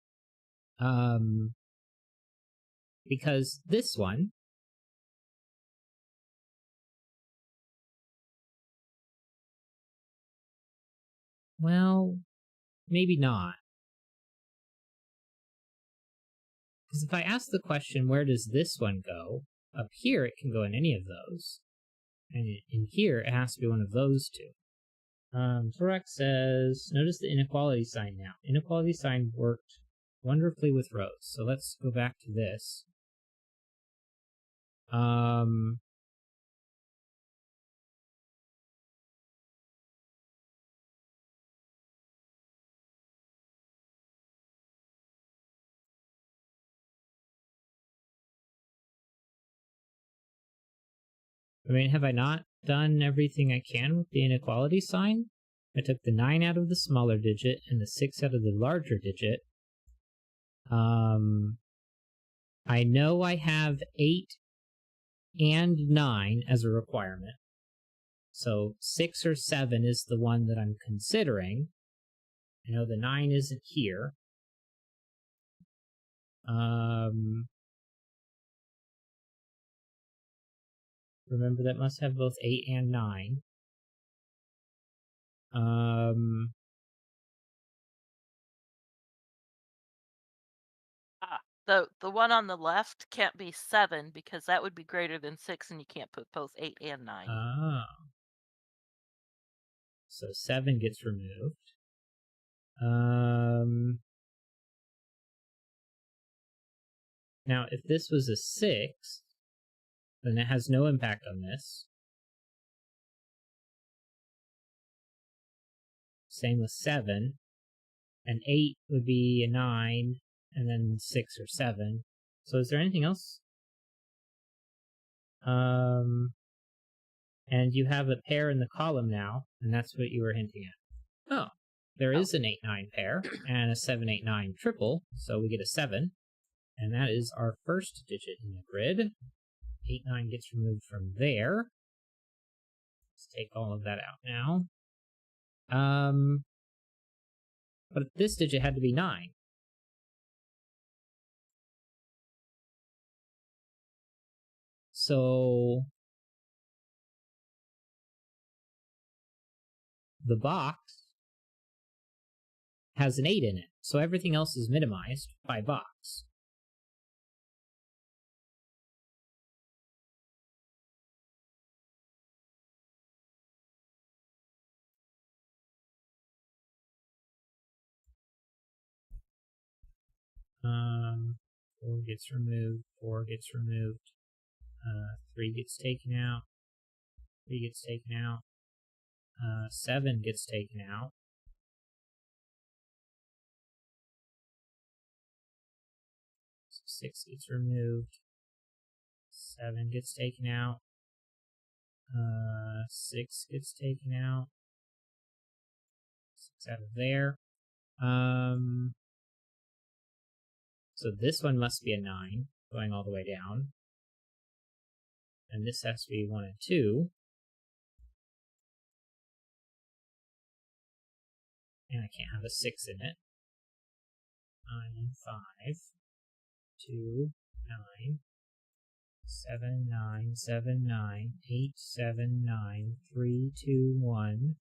Because this one, well, maybe not. Because if I ask the question, where does this one go? Up here, it can go in any of those. And in here, it has to be one of those two. Torak says, notice the inequality sign now. Inequality sign worked wonderfully with rows. So let's go back to this. I mean, have I not done everything I can with the inequality sign? I took the 9 out of the smaller digit and the 6 out of the larger digit. I know I have 8 and 9 as a requirement. So 6 or 7 is the one that I'm considering. I know the 9 isn't here. Remember, that must have both 8 and 9. The one on the left can't be 7 because that would be greater than 6, and you can't put both 8 and 9. Oh. So 7 gets removed. Now, if this was a 6, then it has no impact on this. Same with 7. And 8 would be a 9, and then 6 or 7. So is there anything else? And you have a pair in the column now, and that's what you were hinting at. Oh, there is an 8-9 pair and a 7-8-9 triple, so we get a 7. And that is our first digit in the grid. 8-9 gets removed from there. Let's take all of that out now. But this digit had to be 9. So the box has an 8 in it, so everything else is minimized by box. Um, 4 gets removed, 4 gets removed, 3 gets taken out, 3 gets taken out, 7 gets taken out. So 6 gets removed, 7 gets taken out, 6 gets taken out, 6 out of there. So this one must be a 9, going all the way down. And this has to be 1 and 2. And I can't have a 6 in it. 9 and 5. 2, 9. 7, 9, 7, 9, 8, 7, 9, 3, 2, 1,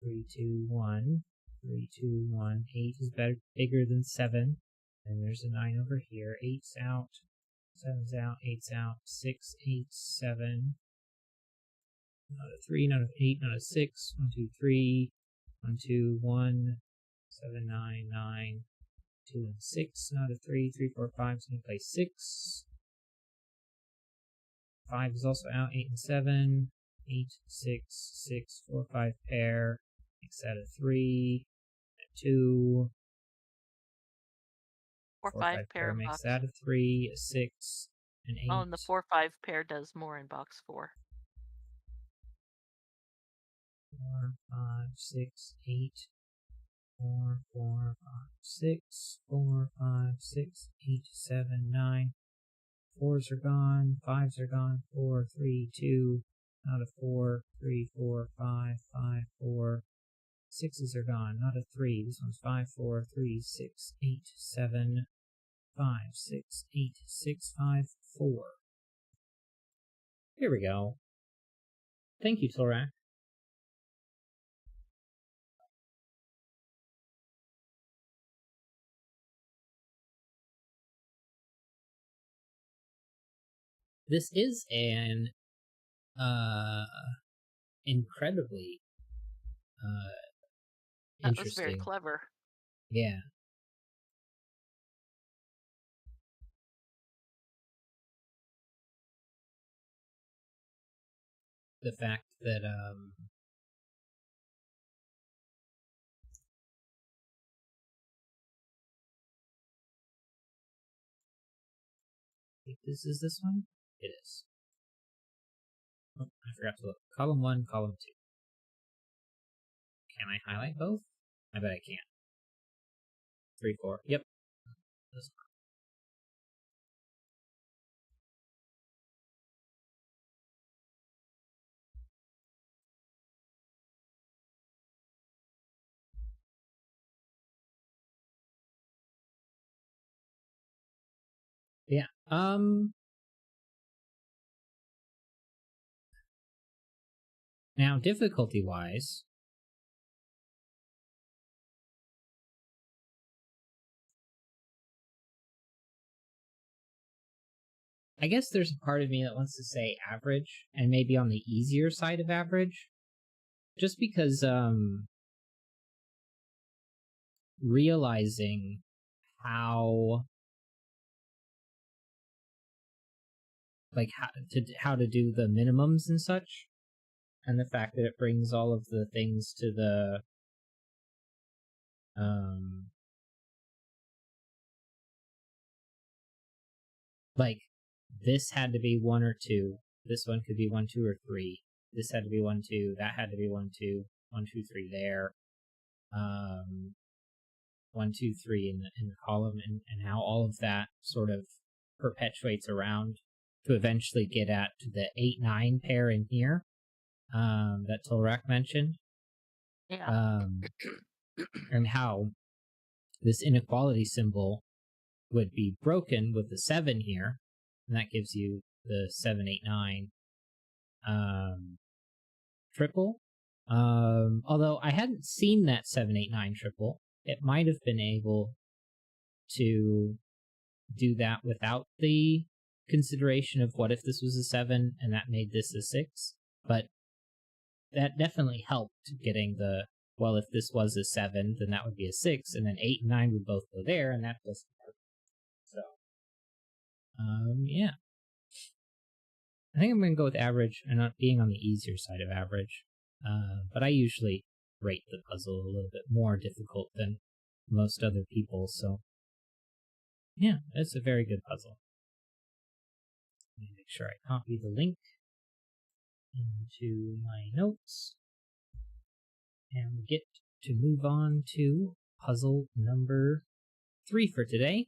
3, 2, 1, 3, 2, 1. 8 is bigger than 7. And there's a 9 over here. 8's out. 7's out. 8's out. 6, 8, 7. Not a 3, not a 8, not a 6. 1, 2, 3. 1, 2, 1. 7, 9, 9. 2 and 6. Not a 3. 3, 4, 5. So I'm going to play 6. 5 is also out. 8 and 7. 8, 6, 6, 4, 5 pair. Makes that a 3. And 2. 4, 4, 5 5 pair pair in makes box. that a 3, a 6, an 8. Oh, and the 4, 5 pair does more in box 4. 4, 5, 6, 8, 4, 4, 5, 6, 4, 5, 6, 8, 7, 9. Fours are gone, fives are gone, 4, 3, 2, not a 4, 3, 4, 5, 5, 4. Sixes are gone, not a 3. This one's 5, 4, 3, 6, 8, 7, 5, 6, 8, 6, 5, 4. Here we go. Thank you, Torak. This is an incredibly That was very interesting. clever. Yeah. The fact that this is this one? It is. Oh, I forgot to look. Column 1, column 2. Can I highlight both? I bet I can't. 3, 4. Yep. This one. Yeah. Now, difficulty-wise, I guess there's a part of me that wants to say average, and maybe on the easier side of average, just because realizing how how to do the minimums and such, and the fact that it brings all of the things to the like this had to be 1 or 2. This one could be 1, 2, or 3. This had to be 1, 2. That had to be 1, 2. 1, 2, 3 there. 1, 2, 3 in the column, and how all of that sort of perpetuates around to eventually get at the 8, 9 pair in here that Tolrak mentioned. Yeah. And how this inequality symbol would be broken with the 7 here, and that gives you the 7, 8, 9 triple. Although I hadn't seen that 7, 8, 9 triple, it might have been able to do that without the consideration of what if this was a 7 and that made this a 6. But that definitely helped getting the, well, if this was a 7, then that would be a 6, and then 8 and 9 would both go there, and that doesn't work. So, yeah. I think I'm going to go with average, and not being on the easier side of average. But I usually rate the puzzle a little bit more difficult than most other people, so yeah, it's a very good puzzle. Let me make sure I copy the link into my notes, and we get to move on to puzzle number 3 for today.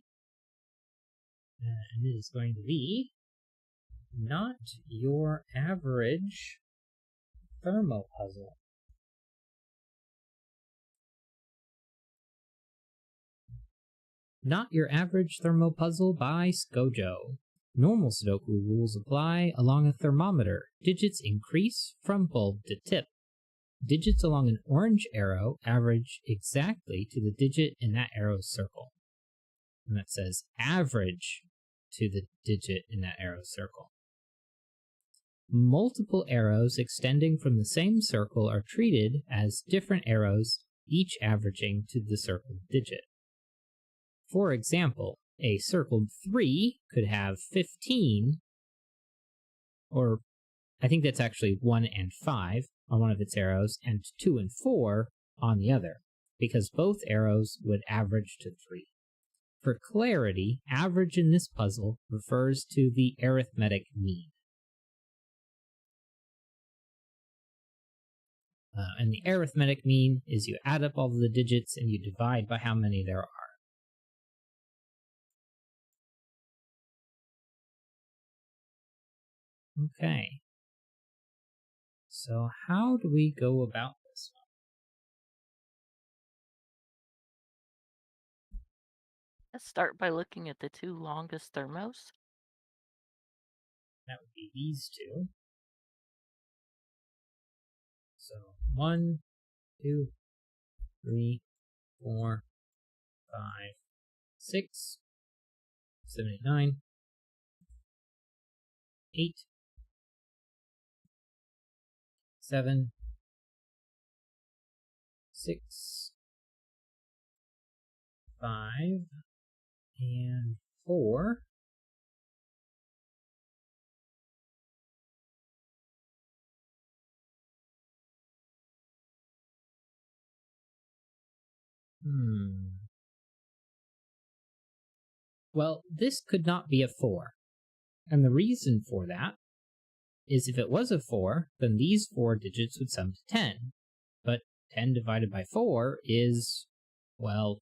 And it is going to be not your average thermo puzzle. Not Your Average Thermo Puzzle by Skojo. Normal Sudoku rules apply along a thermometer. Digits increase from bulb to tip. Digits along an orange arrow average exactly to the digit in that arrow's circle. And that says average to the digit in that arrow's circle. Multiple arrows extending from the same circle are treated as different arrows, each averaging to the circled digit. For example, a circled 3 could have 15, or I think that's actually 1 and 5 on one of its arrows, and 2 and 4 on the other, because both arrows would average to 3. For clarity, average in this puzzle refers to the arithmetic mean. And the arithmetic mean is you add up all of the digits and you divide by how many there are. Okay. So how do we go about this one? Let's start by looking at the two longest thermos. That would be these two. So 1, 2, 3, 4, 5, 6, 7, 8, 9, 8, 7, 6, 5, and 4. Well, this could not be a 4. And the reason for that is if it was a 4, then these 4 digits would sum to 10. But 10 divided by 4 is, well,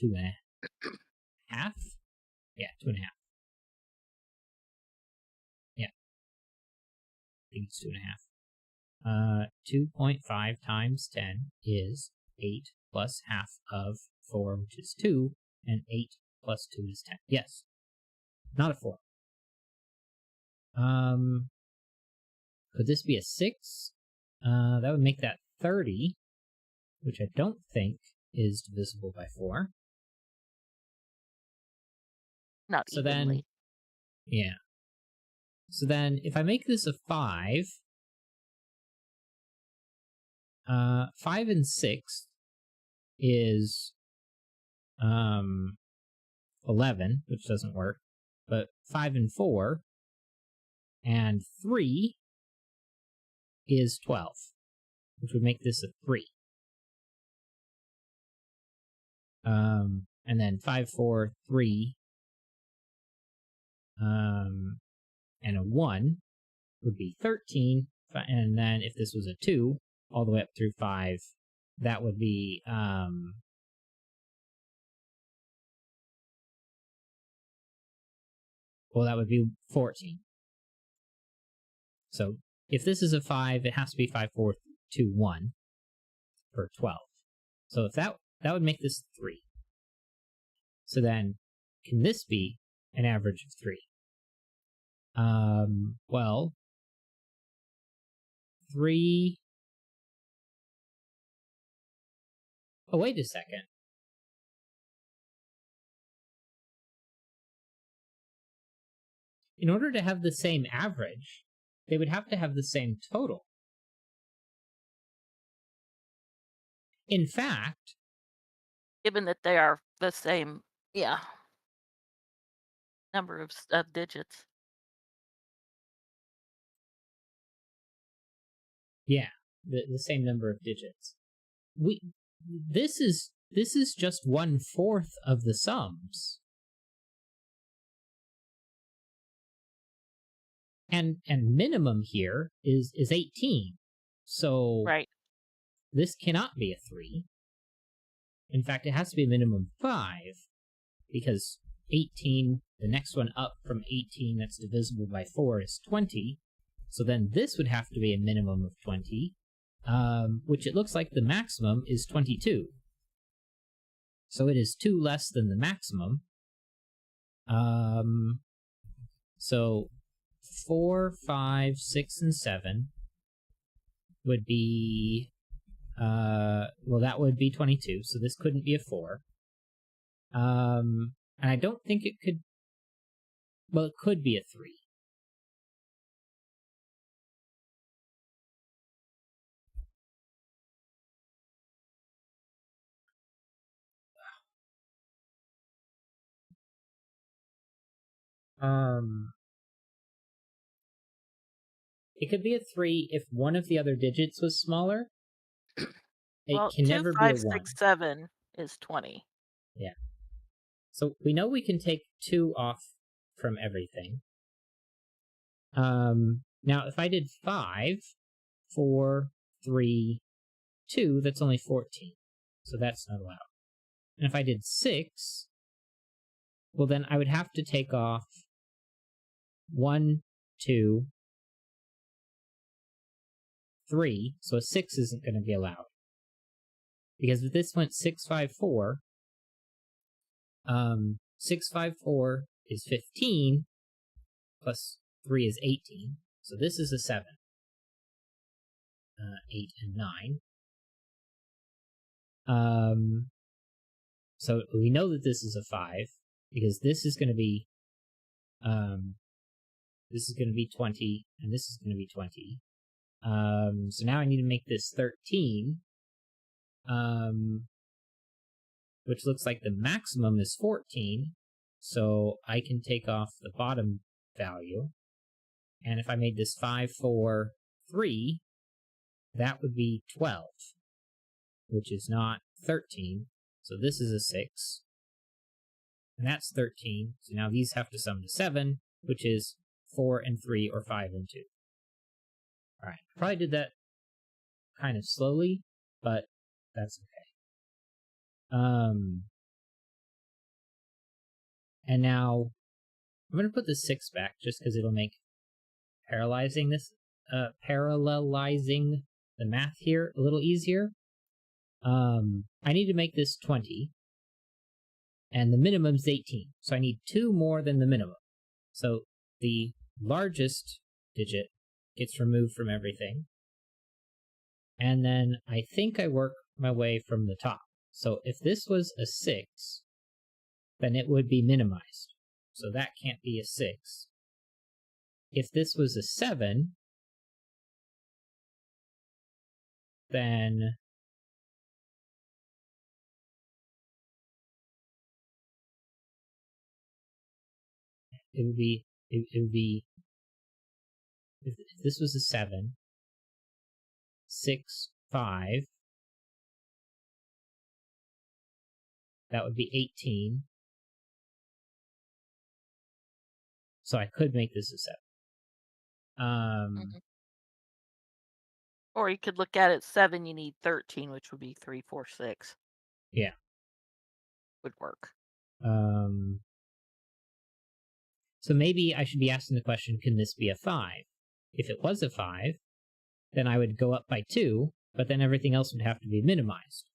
2.5? Yeah, 2.5. Yeah, I think it's 2.5. 2.5 times 10 is 8 plus half of 4, which is 2, and 8 plus 2 is 10. Yes, not a 4. Could this be a 6? That would make that 30, which I don't think is divisible by 4. Not So evenly. then, yeah. So then, if I make this a 5, 5 and 6 is 11, which doesn't work. But 5 and 4 and 3 is 12, which would make this a 3. And then 5, 4, 3, and a 1 would be 13. And then if this was a 2, all the way up through 5, that would be, well, that would be 14. So if this is a 5, it has to be 5, 4, 2, 1 for 12. So if that would make this 3. So then, can this be an average of 3? Well, 3... Oh, wait a second. In order to have the same average, they would have to have the same total. In fact, Given that they are the same, number of digits. yeah, the same number of digits. This is just 1/4 of the sums. And minimum here is 18. So Right. this cannot be a 3. In fact, it has to be a minimum of 5, because 18, the next one up from 18 that's divisible by 4 is 20. So then this would have to be a minimum of 20, which it looks like the maximum is 22. So it is 2 less than the maximum. So 4, 5, 6, and 7 would be, well, that would be 22, so this couldn't be a 4. And I don't think it could, well, it could be a 3. It could be a 3 if one of the other digits was smaller. It Well, can 2, never be a 5, 1. 6, 7 is 20. Yeah. So we know we can take 2 off from everything. Now, if I did 5, 4, 3, 2, that's only 14. So that's not allowed. And if I did 6, well, then I would have to take off 1, 2, 3. So a 6 isn't going to be allowed. Because if this went 6, 5, 4, 6, 5, 4 is 15, plus 3 is 18. So this is a 7. 8 and 9. So we know that this is a 5 because this is going to be 20 and this is going to be 20. So now I need to make this 13, which looks like the maximum is 14. So I can take off the bottom value. And if I made this 5, 4, 3, that would be 12, which is not 13. So this is a 6. And that's 13. So now these have to sum to 7, which is 4 and 3 or 5 and 2. All right. I probably did that kind of slowly, but that's okay. And now I'm going to put the 6 back just because it'll make parallelizing the math here a little easier. I need to make this 20, and the minimum is 18. So I need 2 more than the minimum. So the largest digit gets removed from everything. And then I think I work my way from the top. So if this was a 6, then it would be minimized. So that can't be a 6. If this was a 7, then it would be if this was a 7, 6, 5, that would be 18. So I could make this a 7. Mhm. Or you could look at it 7, you need 13, which would be 3, 4, 6. Yeah. Would work. So maybe I should be asking the question, can this be a 5? If it was a 5, then I would go up by 2, but then everything else would have to be minimized.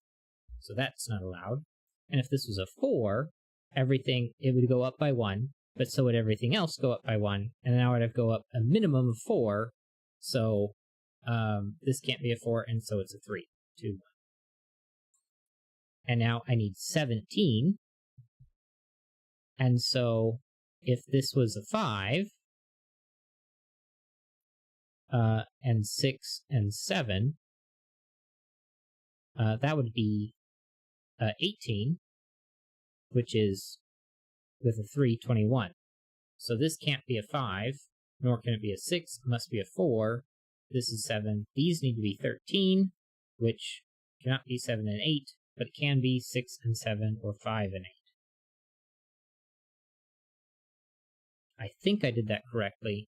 So that's not allowed. And if this was a 4, it would go up by 1, but so would everything else go up by 1, and now I'd have to go up a minimum of 4, so this can't be a 4, and so it's a 3, 2, 1. And now I need 17, and so if this was a 5, and 6 and 7, that would be 18, which is, with a 3, 21. So this can't be a 5, nor can it be a 6, it must be a 4. This is 7. These need to be 13, which cannot be 7 and 8, but it can be 6 and 7 or 5 and 8. I think I did that correctly.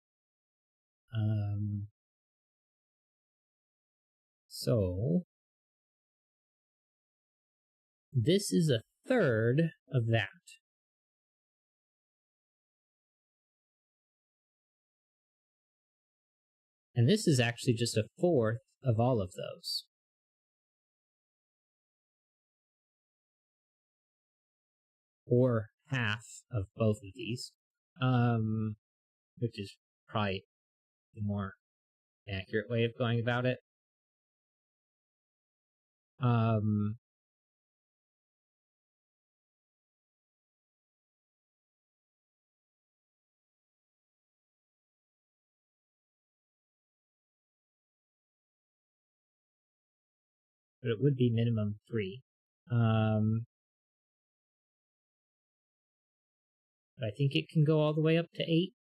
So this is a third of that. And this is actually just a fourth of all of those. Or half of both of these. Which is probably the more accurate way of going about it. But it would be minimum 3. But I think it can go all the way up to 8.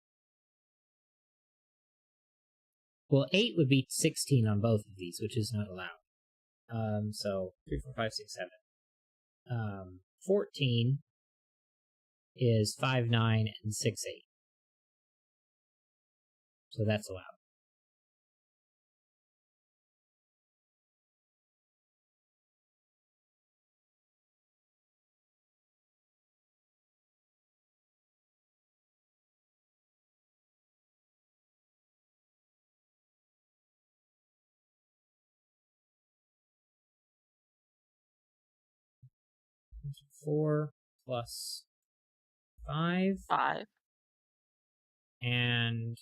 Well, 8 would be 16 on both of these, which is not allowed. So 3, 4, 5, 6, 7. 14 is 5, 9, and 6, 8. So that's allowed. 4 plus 5. 5. And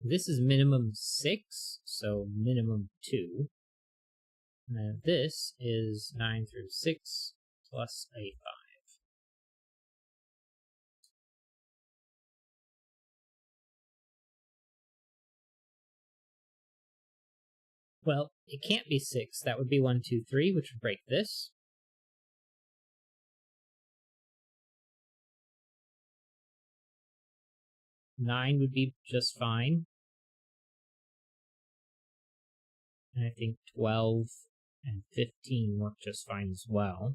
this is minimum 6, so minimum 2. And then this is 9 through 6 plus a 5. Well, it can't be 6. That would be 1, 2, 3, which would break this. Nine would be just fine. And I think 12 and 15 work just fine as well.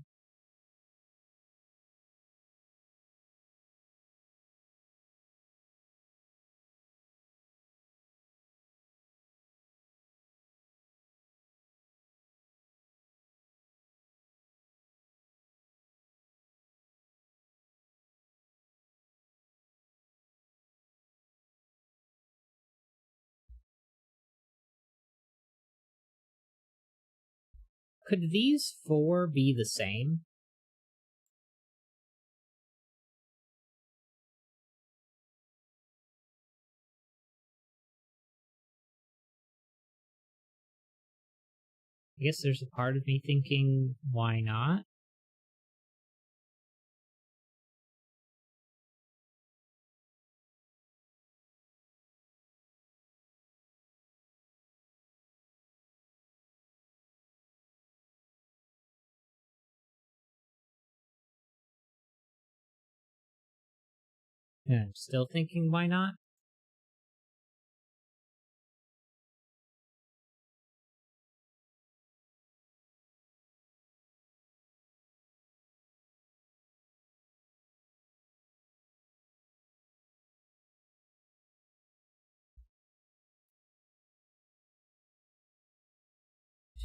Could these 4 be the same? I guess there's a part of me thinking, why not? Yeah, I'm still thinking, why not?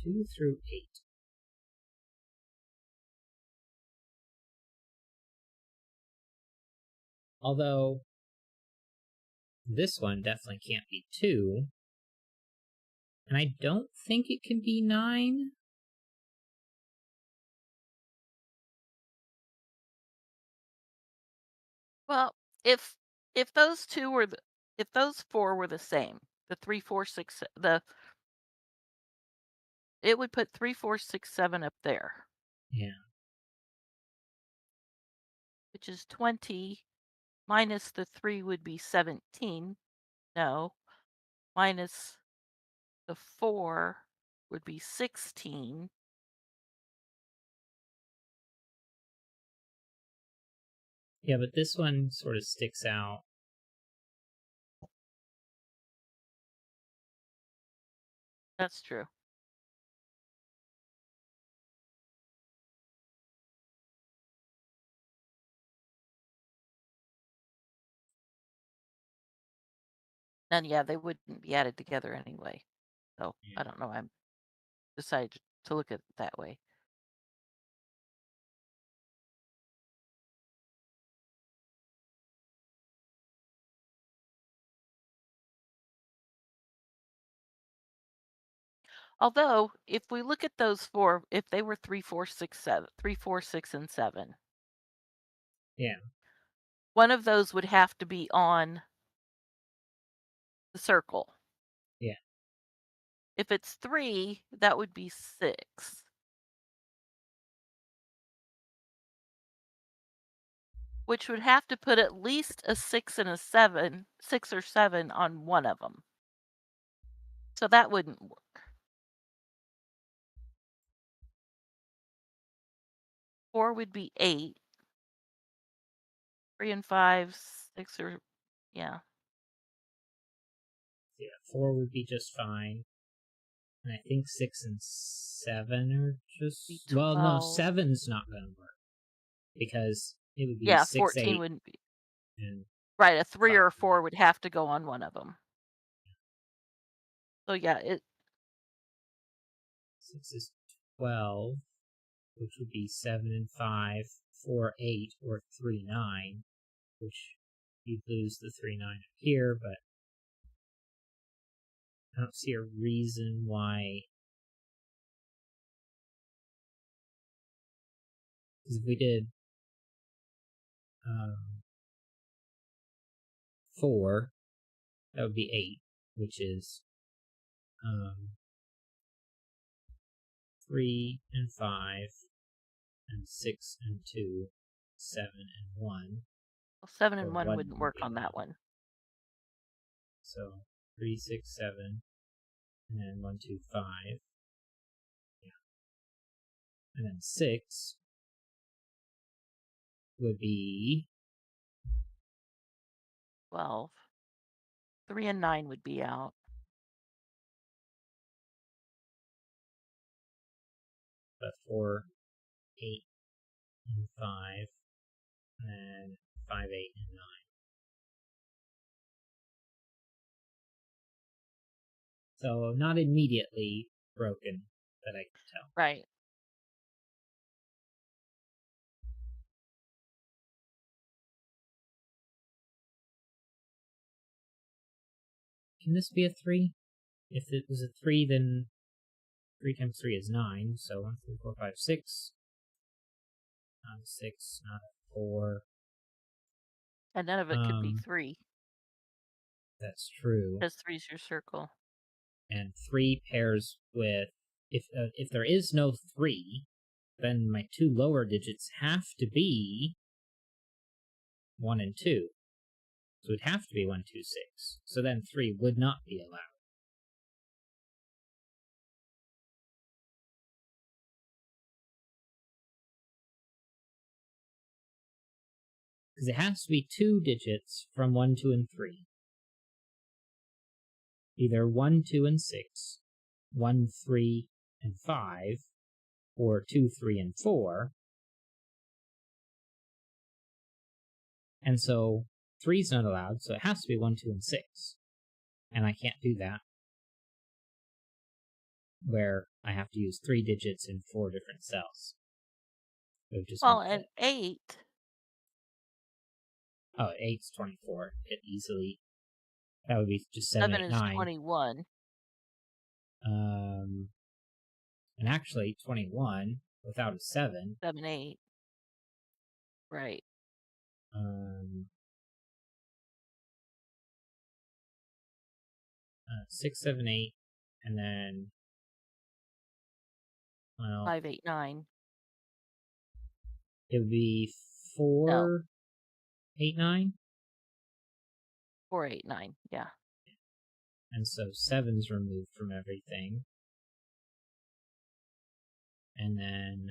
Two through 8. Although, this one definitely can't be 2. And I don't think it can be 9. Well, if those 2 were if those 4 were the same, the 3, 4, 6, it would put 3, 4, 6, 7 up there, Yeah. which is 20 minus the 3 would be 17. No, minus the 4 would be 16. Yeah, but this one sort of sticks out. That's true. And yeah, they wouldn't be added together anyway. So I don't know. I'm decided to look at it that way. Although, if we look at those 4, if they were 3, 4, 6, 7, 3, 4, 6, and 7, Yeah. one of those would have to be on the circle. Yeah. If it's 3, that would be 6. Which would have to put at least a 6 and a 7, 6 or 7 on one of them. So that wouldn't work. 4 would be 8. 3 and 5, 6 or yeah. Yeah, 4 would be just fine. And I think 6 and 7 are Be just... Well, no, 12. 7's not going to work. Because it would be Yeah, 6, 14 8, wouldn't be. and Right, a 3 5, or a 9. 4 would have to go on one of them. So yeah, 6 is 12, which would be 7 and 5, 4, 8, or 3, 9, which you'd lose the 3, 9 up here, but I don't see a reason why Because if we did 4, that would be 8, which is 3 and 5 and 6 and 2, 7 and 1, Well, 7 or and 1 1 wouldn't would work be on that 1. one. So 3, 6, 7, and then 1, 2, 5. Yeah. And then 6 would be 12. 3 and 9 would be out. 4, 8, and 5, and then 5, 8, and 9. So not immediately broken that I can tell. Right. Can this be a 3? If it was a 3, then 3 times 3 is 9. So 1, 3, 4, 5, 6. Not a 6, not a 4. And none of it could be 3 That's true. because 3 is your circle. And 3 pairs with, if there is no 3, then my 2 lower digits have to be 1 and 2. So it'd have to be 1, 2, 6. So then 3 would not be allowed. Because it has to be 2 digits from 1, 2, and 3. Either 1, 2, and 6, 1, 3, and 5, or 2, 3, and 4. And so 3 is not allowed, so it has to be 1, 2, and 6. And I can't do that, where I have to use 3 digits in 4 different cells. It just Well, won't and fit. 8. Oh, 8's 24. It easily. That would be just 7, 7 8, is 9. 21. And actually 21 without a 7. 7, 8. Right. 6, 7, 8, and then, well, 5, 8, 9. it would be No, 4, 8, 9. 4, 8, 9. Yeah. And so 7's removed from everything. And then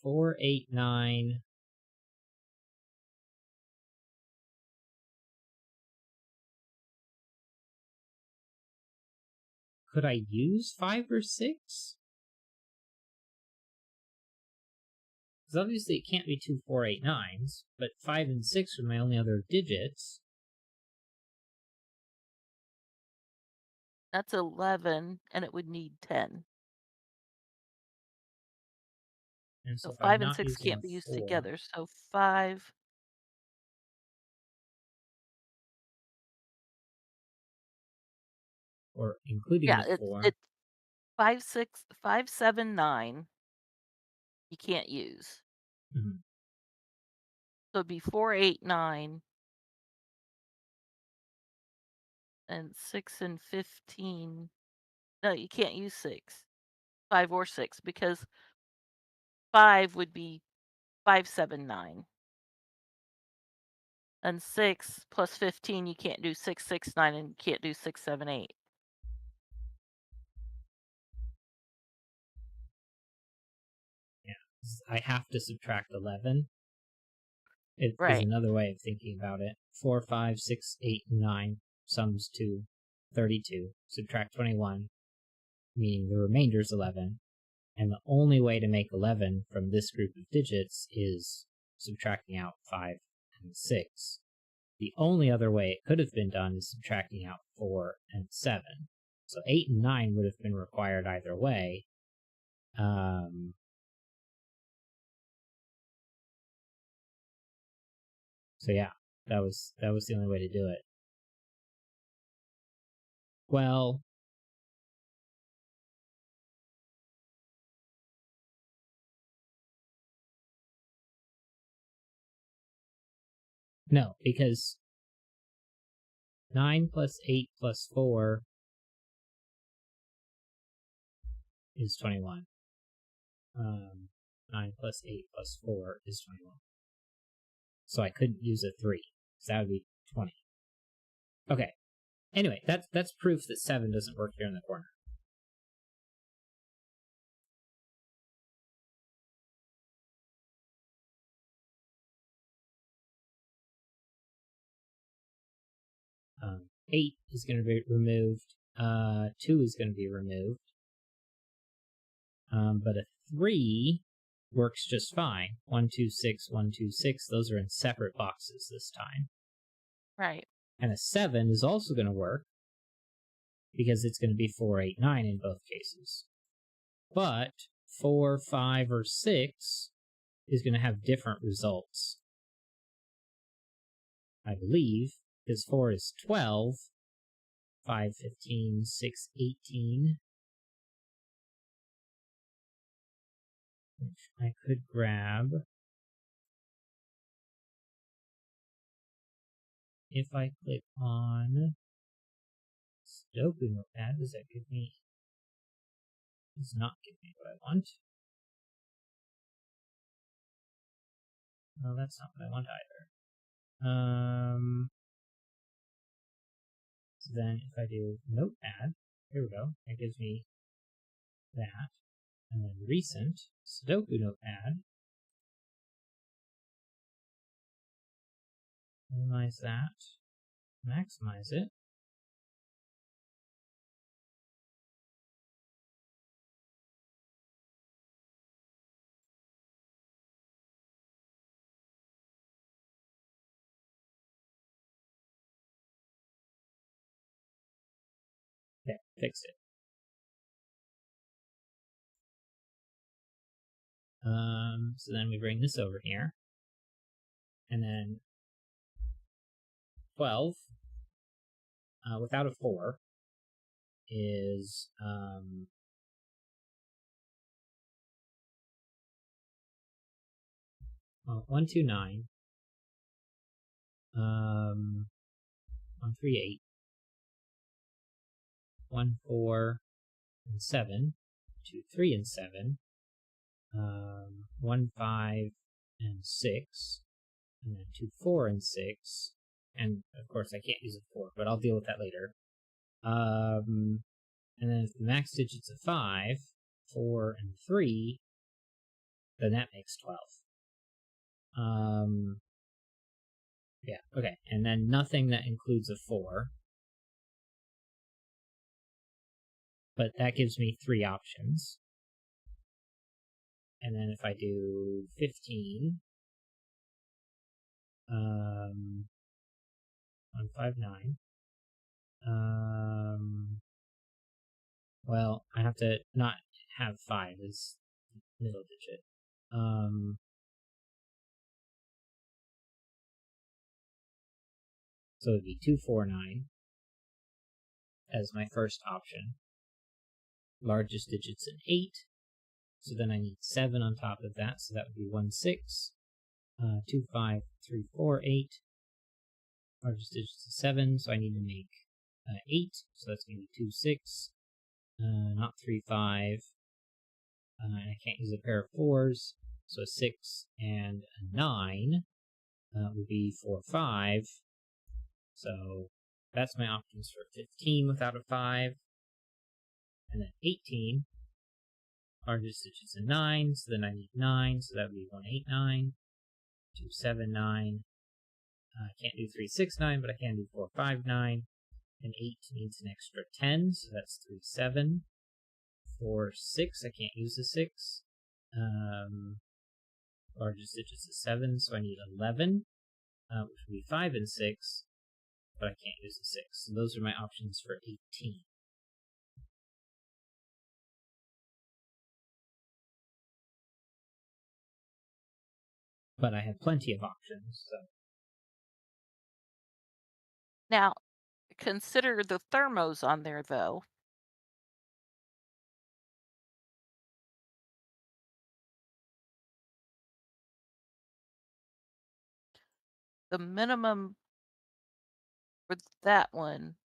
4, 8, 9. Could I use 5 or 6? Because obviously it can't be 2, 4, 8, 9s, but 5 and 6 are my only other digits. That's 11, and it would need 10. And so So if I'm 5 and not 6 using a can't be used 4, together. So 5. or including Yeah, the 4, it's 5, 6, 5, 7, 9. You can't use. mhm, So it'd be 4, 8, 9, and 6 and 15. No, you can't use 6, 5 or 6 because 5 would be 5, 7, 9. And 6 plus 15, you can't do 6, 6, 9, and you can't do 6, 7, 8. yeah, I have to subtract 11. It is Right. another way of thinking about it. 4, 5, 6, 8, and 9 sums to 32. Subtract 21, meaning the remainder is 11. And the only way to make 11 from this group of digits is subtracting out 5 and 6. The only other way it could have been done is subtracting out 4 and 7. So 8 and 9 would have been required either way. So yeah, that was the only way to do it. Well, No, because 9 plus 8 plus 4 is 21. 9 plus 8 plus 4 is 21. So I couldn't use a 3, because that would be 20. Okay. Anyway, that's proof that 7 doesn't work here in the corner. Um, 8 is going to be removed. 2 is going to be removed. But a 3 works just fine. 1, 2, 6, 1, 2, 6. Those are in separate boxes this time. Right. And a 7 is also going to work because it's going to be 4, 8, 9 in both cases. But 4, 5, or 6 is going to have different results. I believe, because 4 is 12, 5, 15, 6, 18. Which I could grab. If I click on Sudoku Notepad, does that give me... does not give me what I want. No, that's not what I want either. So then if I do Notepad, here we go, that gives me that. And then Recent, Sudoku Notepad. Minimize that. Maximize it. There, fixed it. So then we bring this over here. And then 12, without a 4, is 129, 138, 1, 4, and 7, 2, 3, and 7, 1, 5, and 6, and then 2, 4, and 6, and of course I can't use a 4, but I'll deal with that later. And then if the max digits are 5, 4, and 3, then that makes 12. Yeah, okay, and then nothing that includes a 4. But that gives me 3 options. And then if I do 15, 159, well, I have to not have 5 as middle digit. So it would be 249 as my first option. Largest digit's an 8, so then I need 7 on top of that, so that would be 1, 6, 2, 5, 3, 4, 8. Largest digit's a 7, so I need to make 8, so that's going to be 2, 6, not 3, 5, and I can't use a pair of 4s, so a 6 and a 9 would be 4, 5, so that's my options for 15 without a 5, and then 18, largest digit's a 9, so then I need 9, so that would be 1, 8, 9, 2, 7, 9, I can't do 3, 6, 9, but I can do 4, 5, 9, and 8 needs an extra 10, so that's 3, 7, 4, 6, I can't use a 6, largest digit's a 7, so I need 11, which would be 5 and 6, but I can't use a 6, so those are my options for 18. But I have plenty of options, so... Now, consider the thermos on there, though. The minimum for that one,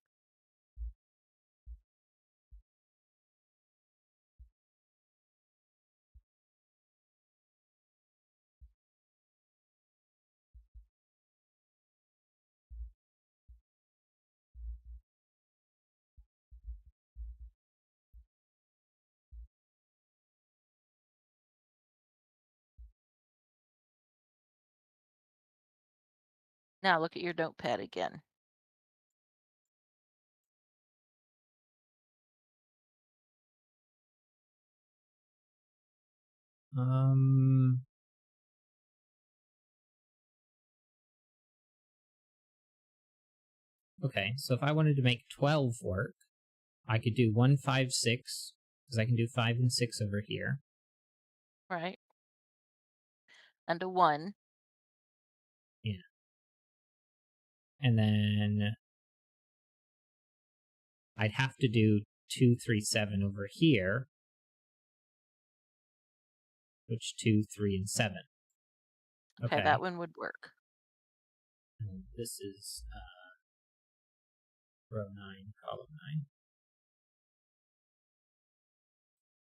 now look at your notepad again. Um, okay, so if I wanted to make 12 work, I could do 1, 5, 6, because I can do 5 and 6 over here. Right? And a 1. Yeah. And then I'd have to do 2, 3, 7 over here, which 2, 3, and 7. Okay, that Okay. one would work. And this is row 9, column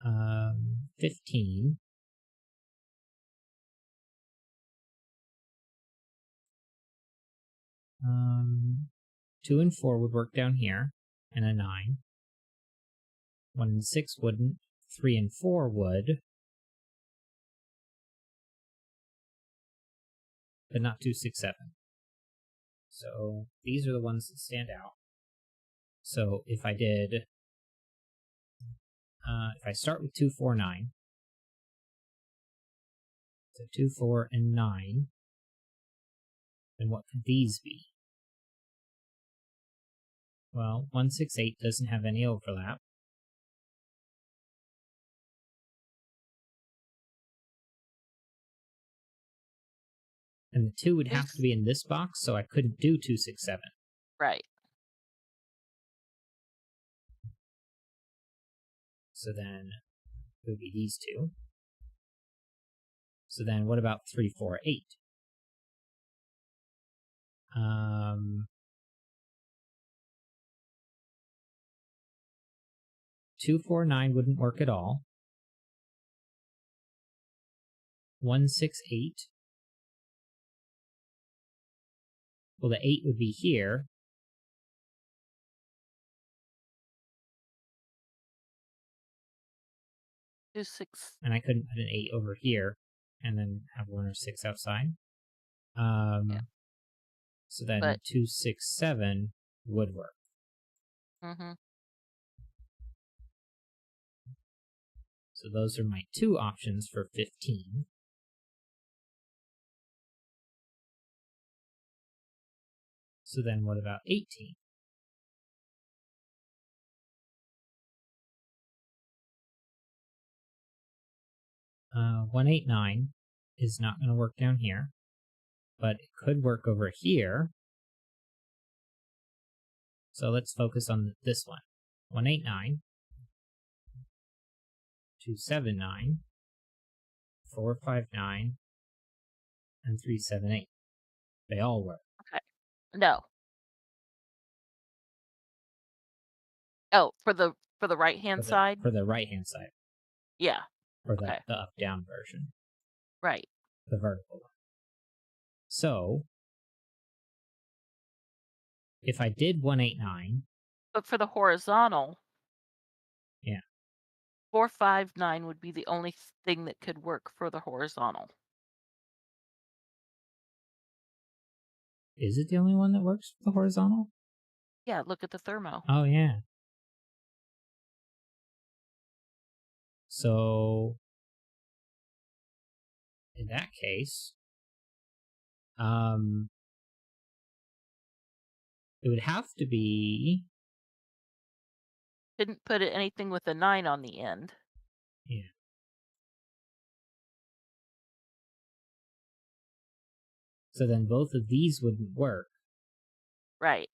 9. 15. 2 and 4 would work down here, and a 9. 1 and 6 wouldn't. 3 and 4 would, but not 2, 6, 7. So these are the ones that stand out. So if I did, if I start with 2, 4, 9, so 2, 4, and 9, then what could these be? Well, 1, 6, 8 doesn't have any overlap. And the 2 would have to These be in this box, so I couldn't do 2, 6, 7. right. So then it would be these two. So then what about 3, 4, 8? 2, 4, 9 wouldn't work at all. 1, 6, 8. Well, the 8 would be here. 2, 6. And I couldn't put an 8 over here and then have 1 or 6 outside. Yeah. So then But 2, 6, 7 would work. mhm. So those are my two options for 15. So then what about 18? Uh, 189 is not going to work down here, but it could work over here. So let's focus on this one. 189, 279, 459, and 378. They all work Okay. No. Oh, for the right-hand side? for the right hand side, Yeah. for the, Okay. the up down version, Right. the vertical one. So if I did 189, But for the horizontal, yeah, 459 would be the only thing that could work for the horizontal. is it the only one that works for the horizontal? Yeah, look at the thermo. Oh, yeah. So in that case, um, it would have to be, Didn't put anything with a 9 on the end. yeah. So then both of these wouldn't work. Right.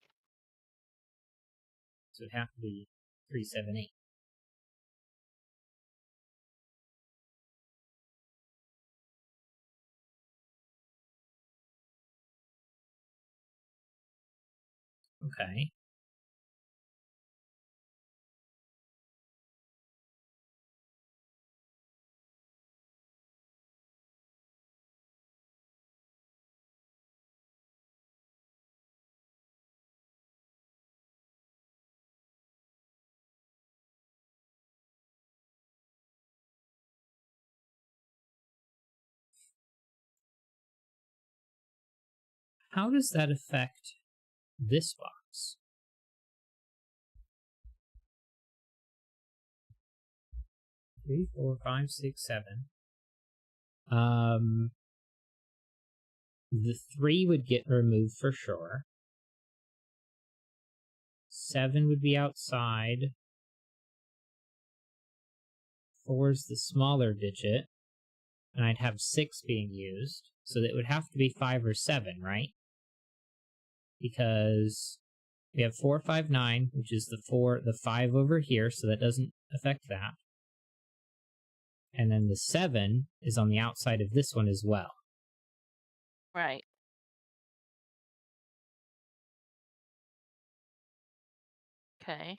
So it'd have to be 378. Okay. How does that affect this box? 3, 4, 5, 6, 7. The 3 would get removed for sure. 7 would be outside. 4 is the smaller digit. And I'd have 6 being used. So that would have to be 5 or 7, right? Because we have 4, 5, 9, which is the 5 over here, so that doesn't affect that. And then the 7 is on the outside of this one as well. Right. Okay.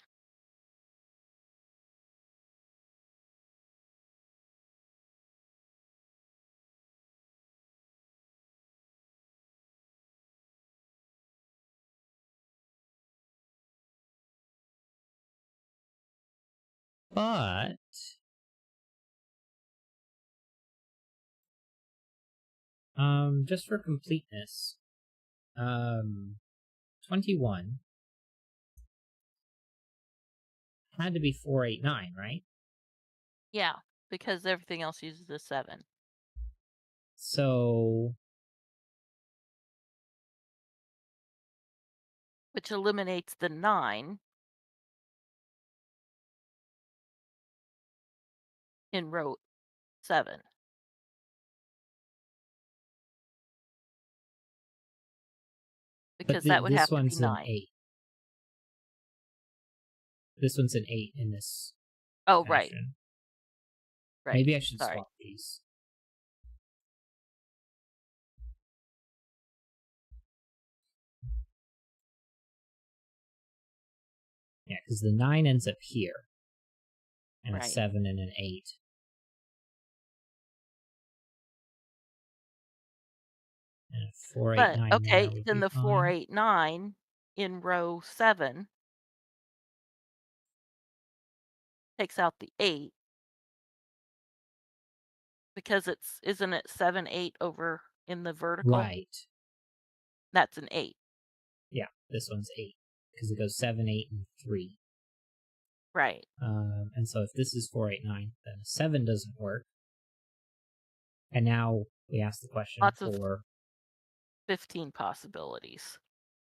But just for completeness, 21 had to be 489, right? Yeah, because everything else uses a 7, So which eliminates the 9 in row 7. but Because that would this have to be one's an 9. 8. This one's an 8 in this Oh, right. fashion. Right. Maybe I should Sorry. swap these. Yeah, because the 9 ends up here, and a Right. 7 and an 8. And a 4, 8, But 9 there okay, would then be the fine. 489 in row 7 takes out the 8 because isn't it 7, 8 over in the vertical? Right. That's an 8. Yeah, this one's 8, because it goes 7, 8, and 3. Right. And so if this is 4, 8, 9, then a 7 doesn't work. And now we ask the question Lots of for, 15 possibilities.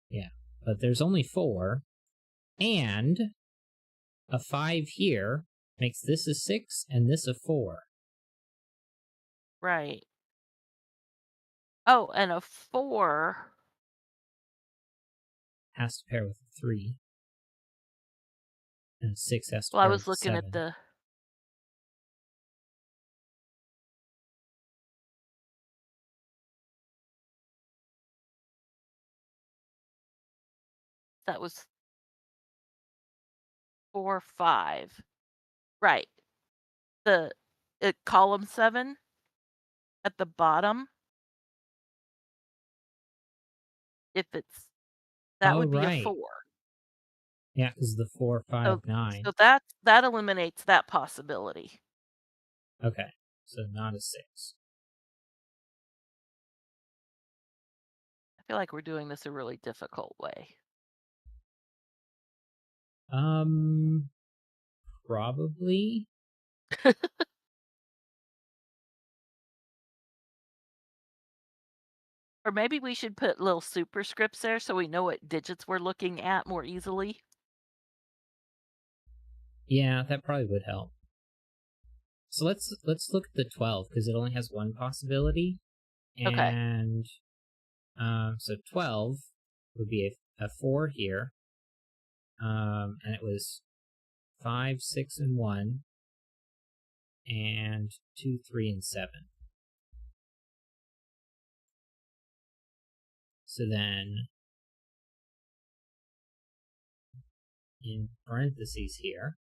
yeah, but there's only 4, and a 5 here makes this a 6 and this a 4. Right. Oh, and a 4. Has to pair with a 3, and a 6 has to Well, I pair with was a looking at 7. that was 4, 5. Right. The column 7 at the bottom, if it's that Oh, would be a right. 4. Yeah, because the 4, 5, So 9. so that eliminates that possibility. Okay, so not a 6. I feel like we're doing this a really difficult way. Probably. Or maybe we should put little superscripts there so we know what digits we're looking at more easily. Yeah, that probably would help. So let's look at the 12 because it only has one possibility, Okay. and so 12 would be a 4 here, and it was 5, 6, and 1, and 2, 3, and 7. So then in parentheses here.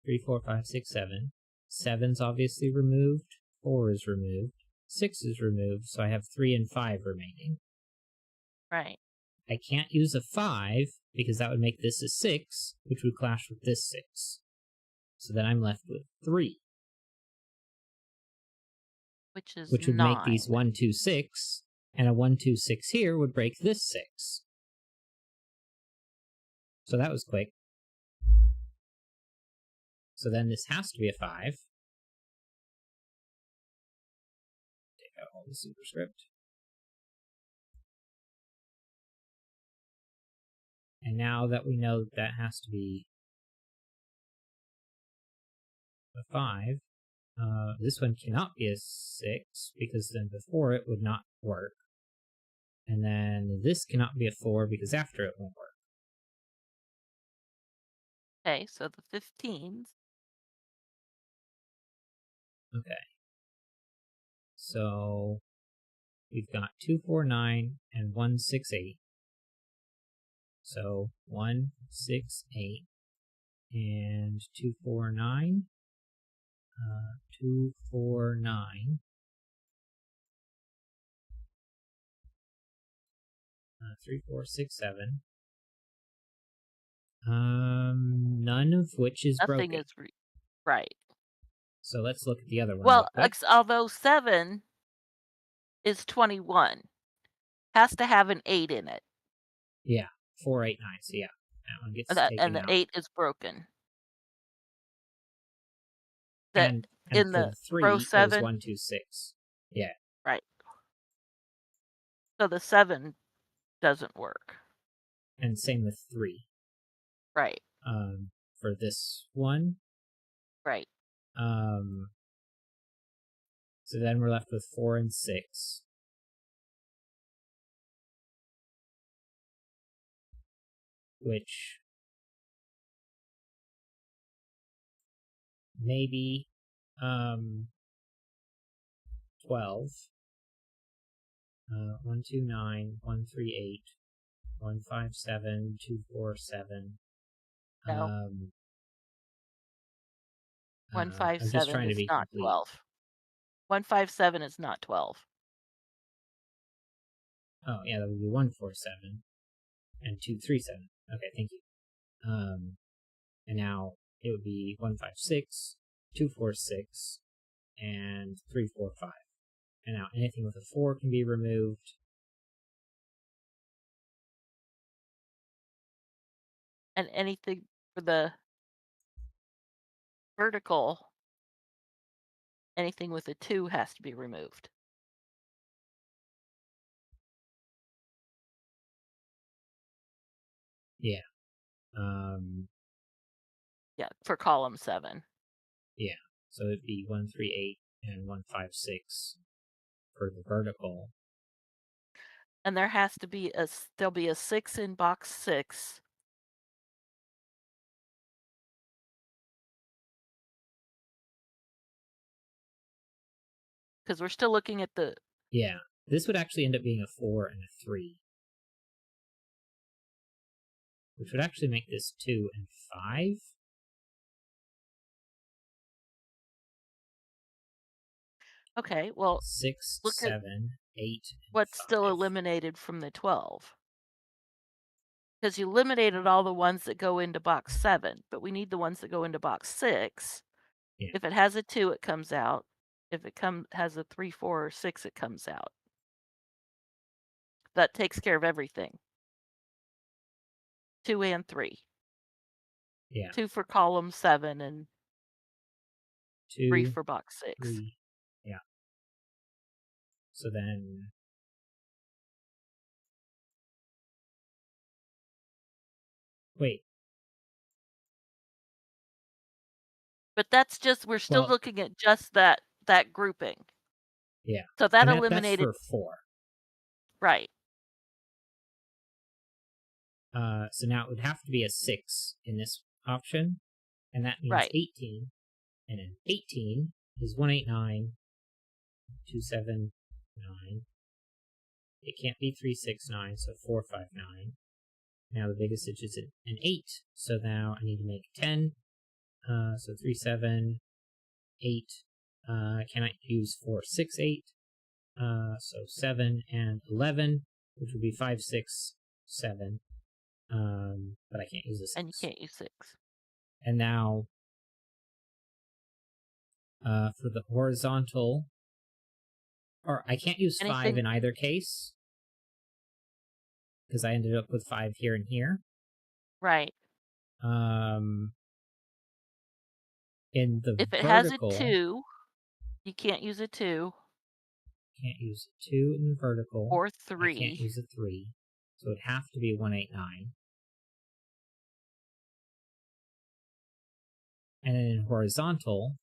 3, 4, 5, 6, 7. 7's obviously removed. 4 is removed. 6 is removed, so I have 3 and 5 remaining. Right. I can't use a 5 because that would make this a 6, which would clash with this 6. So then I'm left with 3, Which is which would make 9. these 1, 2, 6, and a 1, 2, 6 here would break this 6. So that was quick. So then this has to be a 5. Take out all the superscript. And now that we know that has to be a 5, this one cannot be a 6, because then before it would not work. And then this cannot be a 4, because after it won't work. Okay, so the 15s. Okay. So we've got 2, 4, 9, and 1, 6, 8. So 1, 6, 8, and 2, 4, 9. 2, 4, 9. 3, 4, 6, 7. None of which is Nothing broken. is right. So let's look at the other one real Well, quick. although 7 is 21, has to have an 8 in it. Yeah, 4, 8, 9. So yeah, that one gets And taken the out. 8 is broken. That And in for the the row 3, it was 7, 1, 2, 6. Yeah, right. So the 7 doesn't work. and same with 3. Right. For this one. Right. So then we're left with 4 and 6. Which maybe 12. 1, 2, 9, 1, 3, 8, 1, 5, 7, 2, 4, 7. No. I'm just 157 trying to is be not complete. 12. 157 is not 12. Oh, yeah, that would be 1, 4, 7 and 2, 3, 7. Okay, thank you. And now it would be 1, 5, 6, 2, 4, 6, and 3, 4, 5. And now anything with a 4 can be removed. And anything for the vertical, anything with a 2 has to be removed. Yeah. Yeah, for column 7. Yeah. So it'd be 1, 3, 8, and 1, 5, 6 for the vertical. And there has to be there'll be a 6 in box 6. Because we're still looking at the... Yeah. This would actually end up being a 4 and a 3. Which would actually make this 2 and 5. Okay, well, 6, look at 7, 8, and what's 5. still eliminated from the 12. Because you eliminated all the ones that go into box 7, but we need the ones that go into box 6. Yeah. If it has a 2, it comes out. If it has a 3, 4, or 6, it comes out. That takes care of everything. 2 and 3. Yeah. 2 for column 7 and 3 2, for box 6. 3. Yeah. So then... Wait. But that's just, we're still Well, looking at just that grouping. yeah. So that And that's eliminated... for 4. Right. So now it would have to be a 6 in this option. And that means Right. 18. And then 18 is 189, 279. It can't be 369, so 459. Now the biggest digit is an 8. So now I need to make 10. So 3, 7, 8. I cannot use 4, 6, 8. So 7 and 11, which would be 5, 6, 7. But I can't use a And you 6. can't use 6. And now for the horizontal, or I can't use 5 Anything in either case because I ended up with 5 here and here. right. Um, in the If it has a vertical, 2, you can't use a 2 can't use a 2 in the vertical. or I can't 3. use a 3. So it'd have to be 189. And then in horizontal,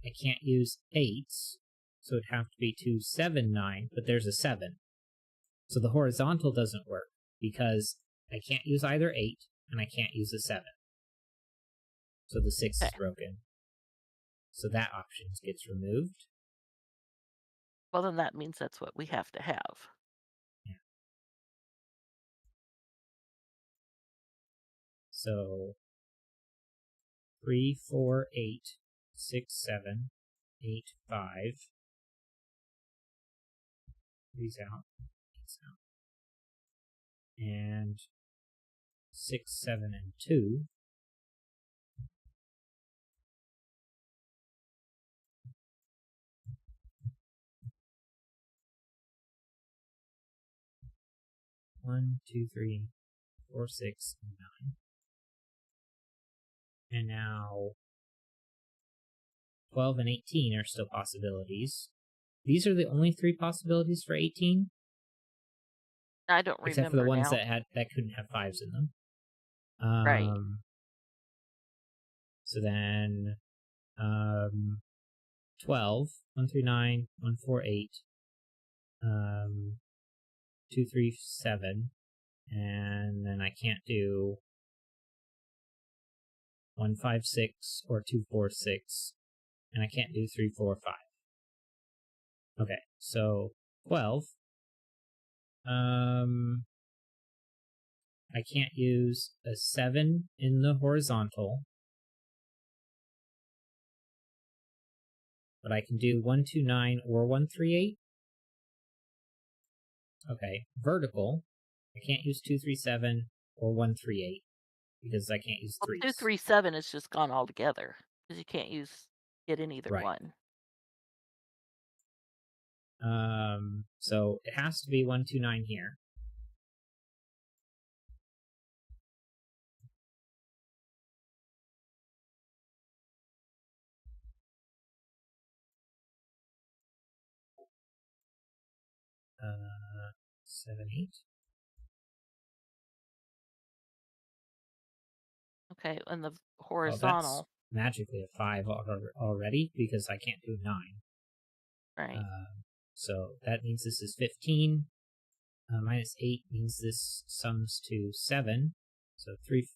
I can't use 8s. So it'd have to be 279, but there's a 7. So the horizontal doesn't work because I can't use either 8 and I can't use a 7. So the 6 is Okay. broken. So that option gets removed. Well, then that means that's what we have to have. Yeah. So 3, 4, 8, 6, 7, 8, 5. 3's out. 8's out. And 6, 7, and 2. One, 2, 3, 4, 6, and 9. And now 12 and 18 are still possibilities. These are the only 3 possibilities for 18, I don't except for the remember ones now. that couldn't have 5s in them. Right. So then 12, 1 through 9, 1, 4, 8, 2, 3, 7, and then I can't do 1, 5, 6 or 2, 4, 6, and I can't do 3, 4, 5. Okay, so 12. I can't use a 7 in the horizontal, but I can do 1, 2, 9 or 1, 3, 8. Okay, vertical. I can't use 2, 3, 7 or 1, 3, 8 because I can't use Well, 3s. 237 is just gone altogether because you can't use it in either Right. one. So it has to be 1, 2, 9 here. Uh, 7, 8. Okay, and the Oh, that's horizontal, magically a 5 already because I can't do 9. right? So that means this is 15. Minus 8 means this sums to 7. So 3.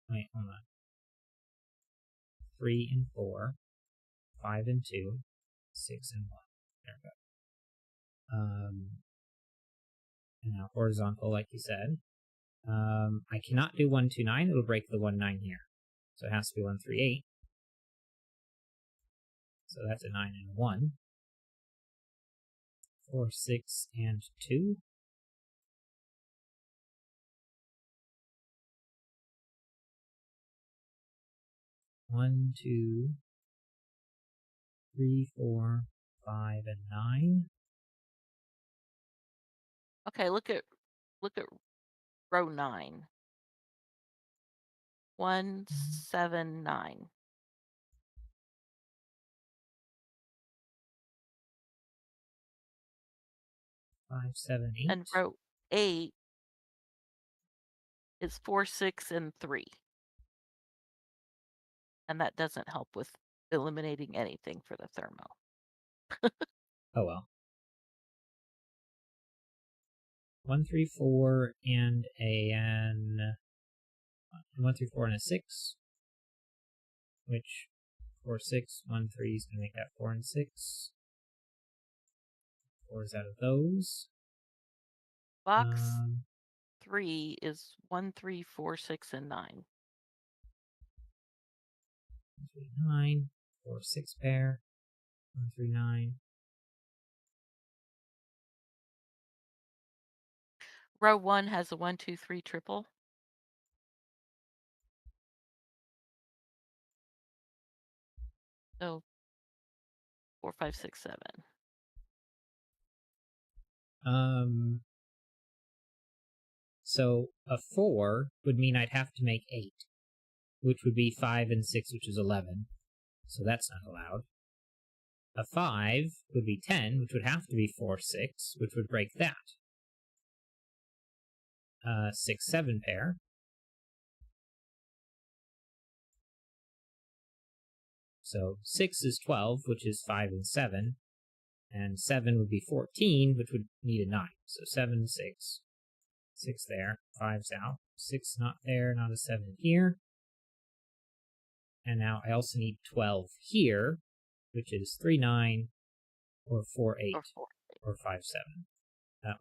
Wait, hold on. 3 and 4. 5 and 2. 6 and 1. There we go. And now horizontal, like you said. I cannot do 1, 2, 9. It'll break the 1, 9 here. So it has to be 1, 3, 8. So that's a 9 and a 1. 4, 6, and 2. 1, 2, 3, 4, 5, and 9. Okay, look at row 9. 1, 7, 9. 5, 7, 8. And row 8 is 4, 6, and 3. And that doesn't help with eliminating anything for the thermo. Oh well. 1, 3, 4, and an 1, 3, 4, and a 6. Which 4, 6, 1, 3 is going to make that 4 and 6. 4 is out of those. Box 3 is 1, 3, 4, 6, and 9. 3, 9, 4, 6 pair, 1, 3, 9. Row 1 has a 1, 2, 3 triple. So 4, 5, 6, 7. So a 4 would mean I'd have to make 8, which would be 5 and 6, which is 11. So that's not allowed. A 5 would be 10, which would have to be 4, 6, which would break that. 6, 7 pair. So 6 is 12, which is 5 and 7. And 7 would be 14, which would need a 9. So 7, 6. 6 there. 5's out. 6 not there, not a 7 here. And now I also need 12 here, which is 3, 9, or 4, 8, Or 4. or 5, 7.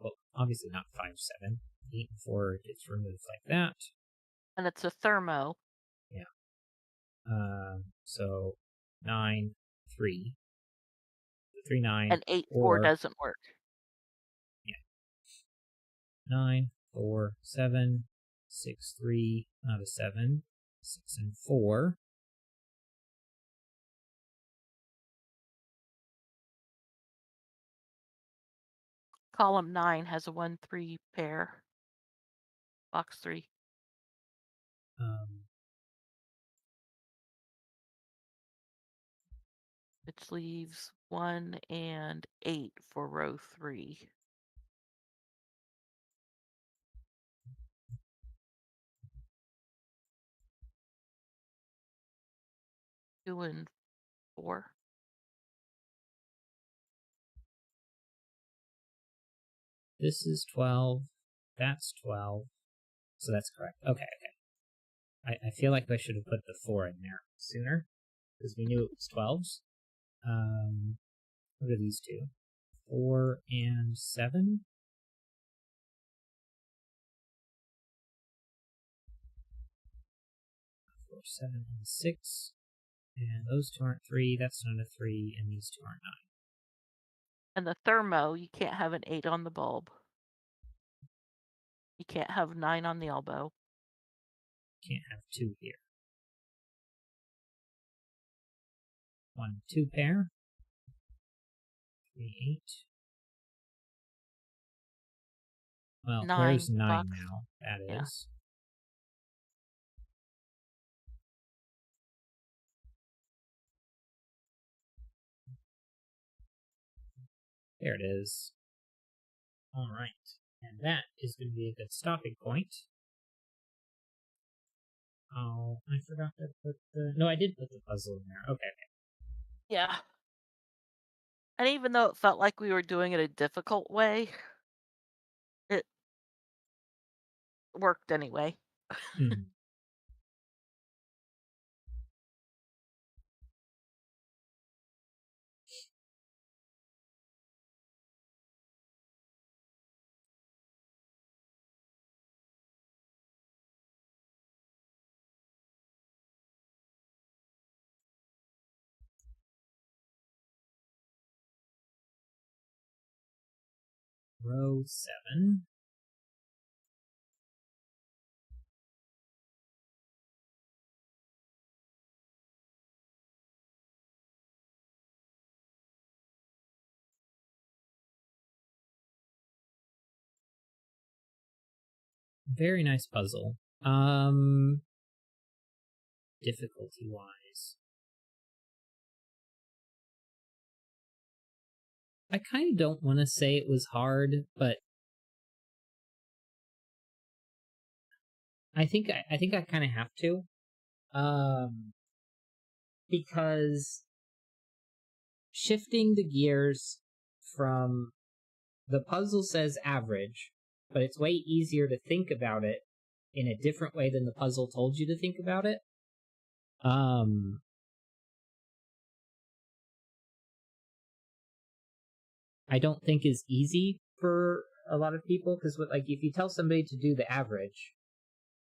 Well, obviously not 5, 7. 8 and 4 gets removed like that. And it's a thermo. Yeah. So 9, 3. 3, 9, And 8, 4 4. doesn't work. Yeah. 9, 4, 7, 6, 3, not a 7. 6 and 4. Column 9 has a 1, 3 pair. Box 3. Which leaves 1 and 8 for row 3. 2 and 4. This is 12. That's 12. So that's correct. Okay. I feel like I should have put the 4 in there sooner, because we knew it was 12s. What are these two? 4 and 7? 4, 7, and 6. And those two aren't 3, that's not a 3, and these two aren't 9. And the thermo, you can't have an 8 on the bulb. You can't have 9 on the elbow. Can't have 2 here. 1, 2 pair. 3, 8. Well, 9 where's 9 box. now? That Yeah. is. There it is. Alright. And that is going to be a good stopping point. Oh, I forgot to put the... No, I did put the puzzle in there. Okay. Yeah. And even though it felt like we were doing it a difficult way, it worked anyway. Hmm. Row 7. Very nice puzzle. Difficulty-wise, I kind of don't want to say it was hard, but I think I kind of have to, because shifting the gears from the puzzle says average, but it's way easier to think about it in a different way than the puzzle told you to think about it. I don't think is easy for a lot of people, because like if you tell somebody to do the average,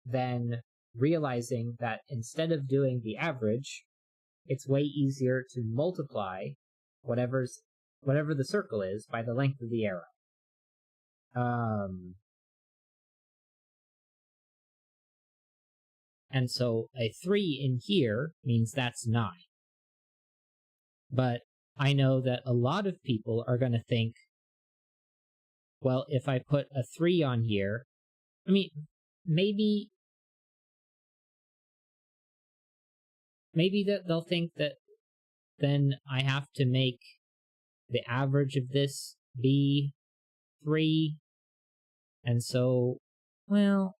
then realizing that instead of doing the average, it's way easier to multiply whatever the circle is by the length of the arrow. And so a 3 in here means that's 9. But I know that a lot of people are going to think, well, if I put a 3 on here, I mean, maybe that they'll think that then I have to make the average of this be 3. And so, well,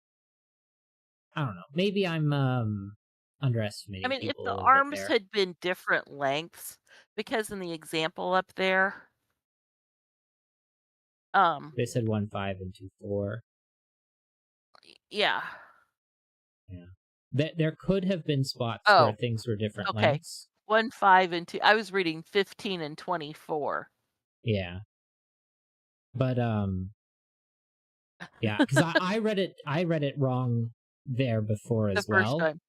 I don't know. Maybe I'm I underestimating mean, if people a the little bit arms there. had been different lengths, because in the example up there, um, They said 1 5 and 2 4. yeah. Yeah. There could have been spots where Oh, things were different okay. lengths. 1, 5, and 2. I was reading 15 and 24 Yeah. But yeah, because I read it wrong there before the as first well. time.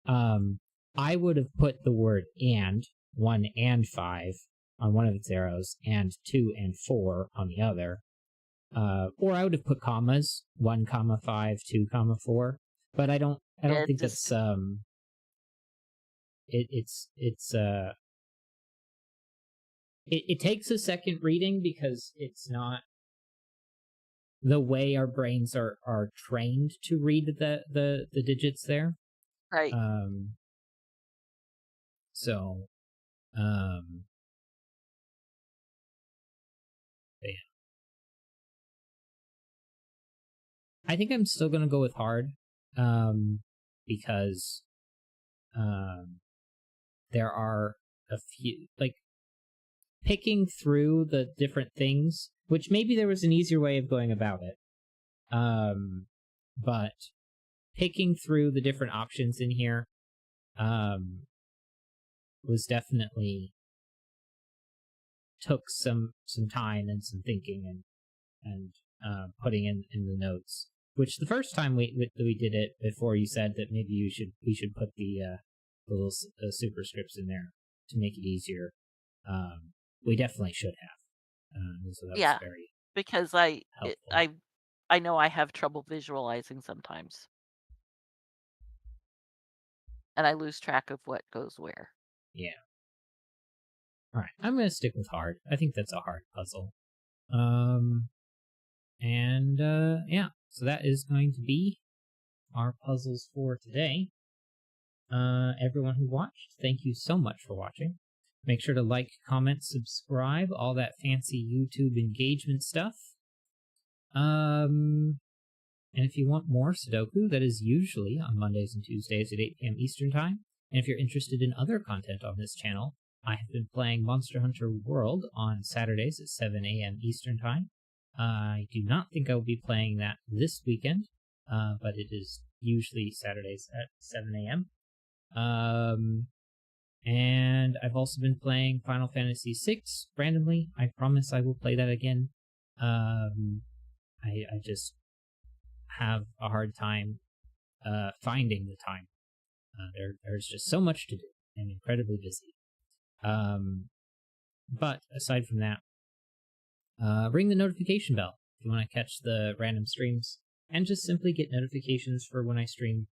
Um I would have put the word and 1 and 5 on one of its arrows and 2 and 4 on the other. Or I would have put commas, 1 comma 5, 2 comma 4. But I don't It think that's just it takes a second reading because it's not the way our brains are trained to read the digits there. right. Um so um but yeah. I think I'm still gonna go with hard. Because there are a few, like, picking through the different things, which maybe there was an easier way of going about it. But picking through the different options in here was definitely took some time and some thinking and putting in the notes. Which the first time we did it, before you said that maybe we should put the little superscripts in there to make it easier. We definitely should have. So that was Yeah, very because helpful. I know I have trouble visualizing sometimes, and I lose track of what goes where. Yeah. All right, I'm gonna stick with hard. I think that's a hard puzzle. Um, and yeah, so that is going to be our puzzles for today. Everyone who watched, thank you so much for watching. Make sure to like, comment, subscribe, all that fancy YouTube engagement stuff. And if you want more Sudoku, that is usually on Mondays and Tuesdays at 8 p.m. Eastern Time. And if you're interested in other content on this channel, I have been playing Monster Hunter World on Saturdays at 7 a.m. Eastern Time. I do not think I will be playing that this weekend, but it is usually Saturdays at 7 a.m. And I've also been playing Final Fantasy VI randomly. I promise I will play that again. I just have a hard time finding the time. There's just so much to do. I'm incredibly busy. But aside from that, ring the notification bell if you want to catch the random streams, and just simply get notifications for when I stream,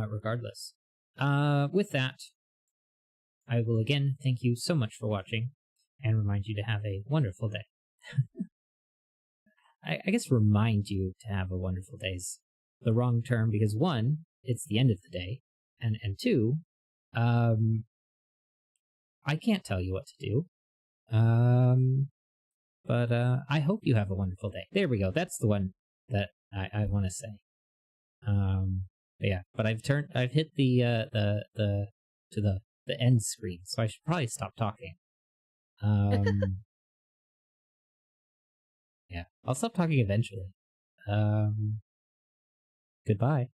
regardless. With that, I will again thank you so much for watching, and remind you to have a wonderful day. I guess remind you to have a wonderful day is the wrong term, because one, it's the end of the day, and two, I can't tell you what to do. But I hope you have a wonderful day. There we go. That's the one that I want to say. But yeah, but I've hit the end screen, so I should probably stop talking. Yeah, I'll stop talking eventually. Goodbye.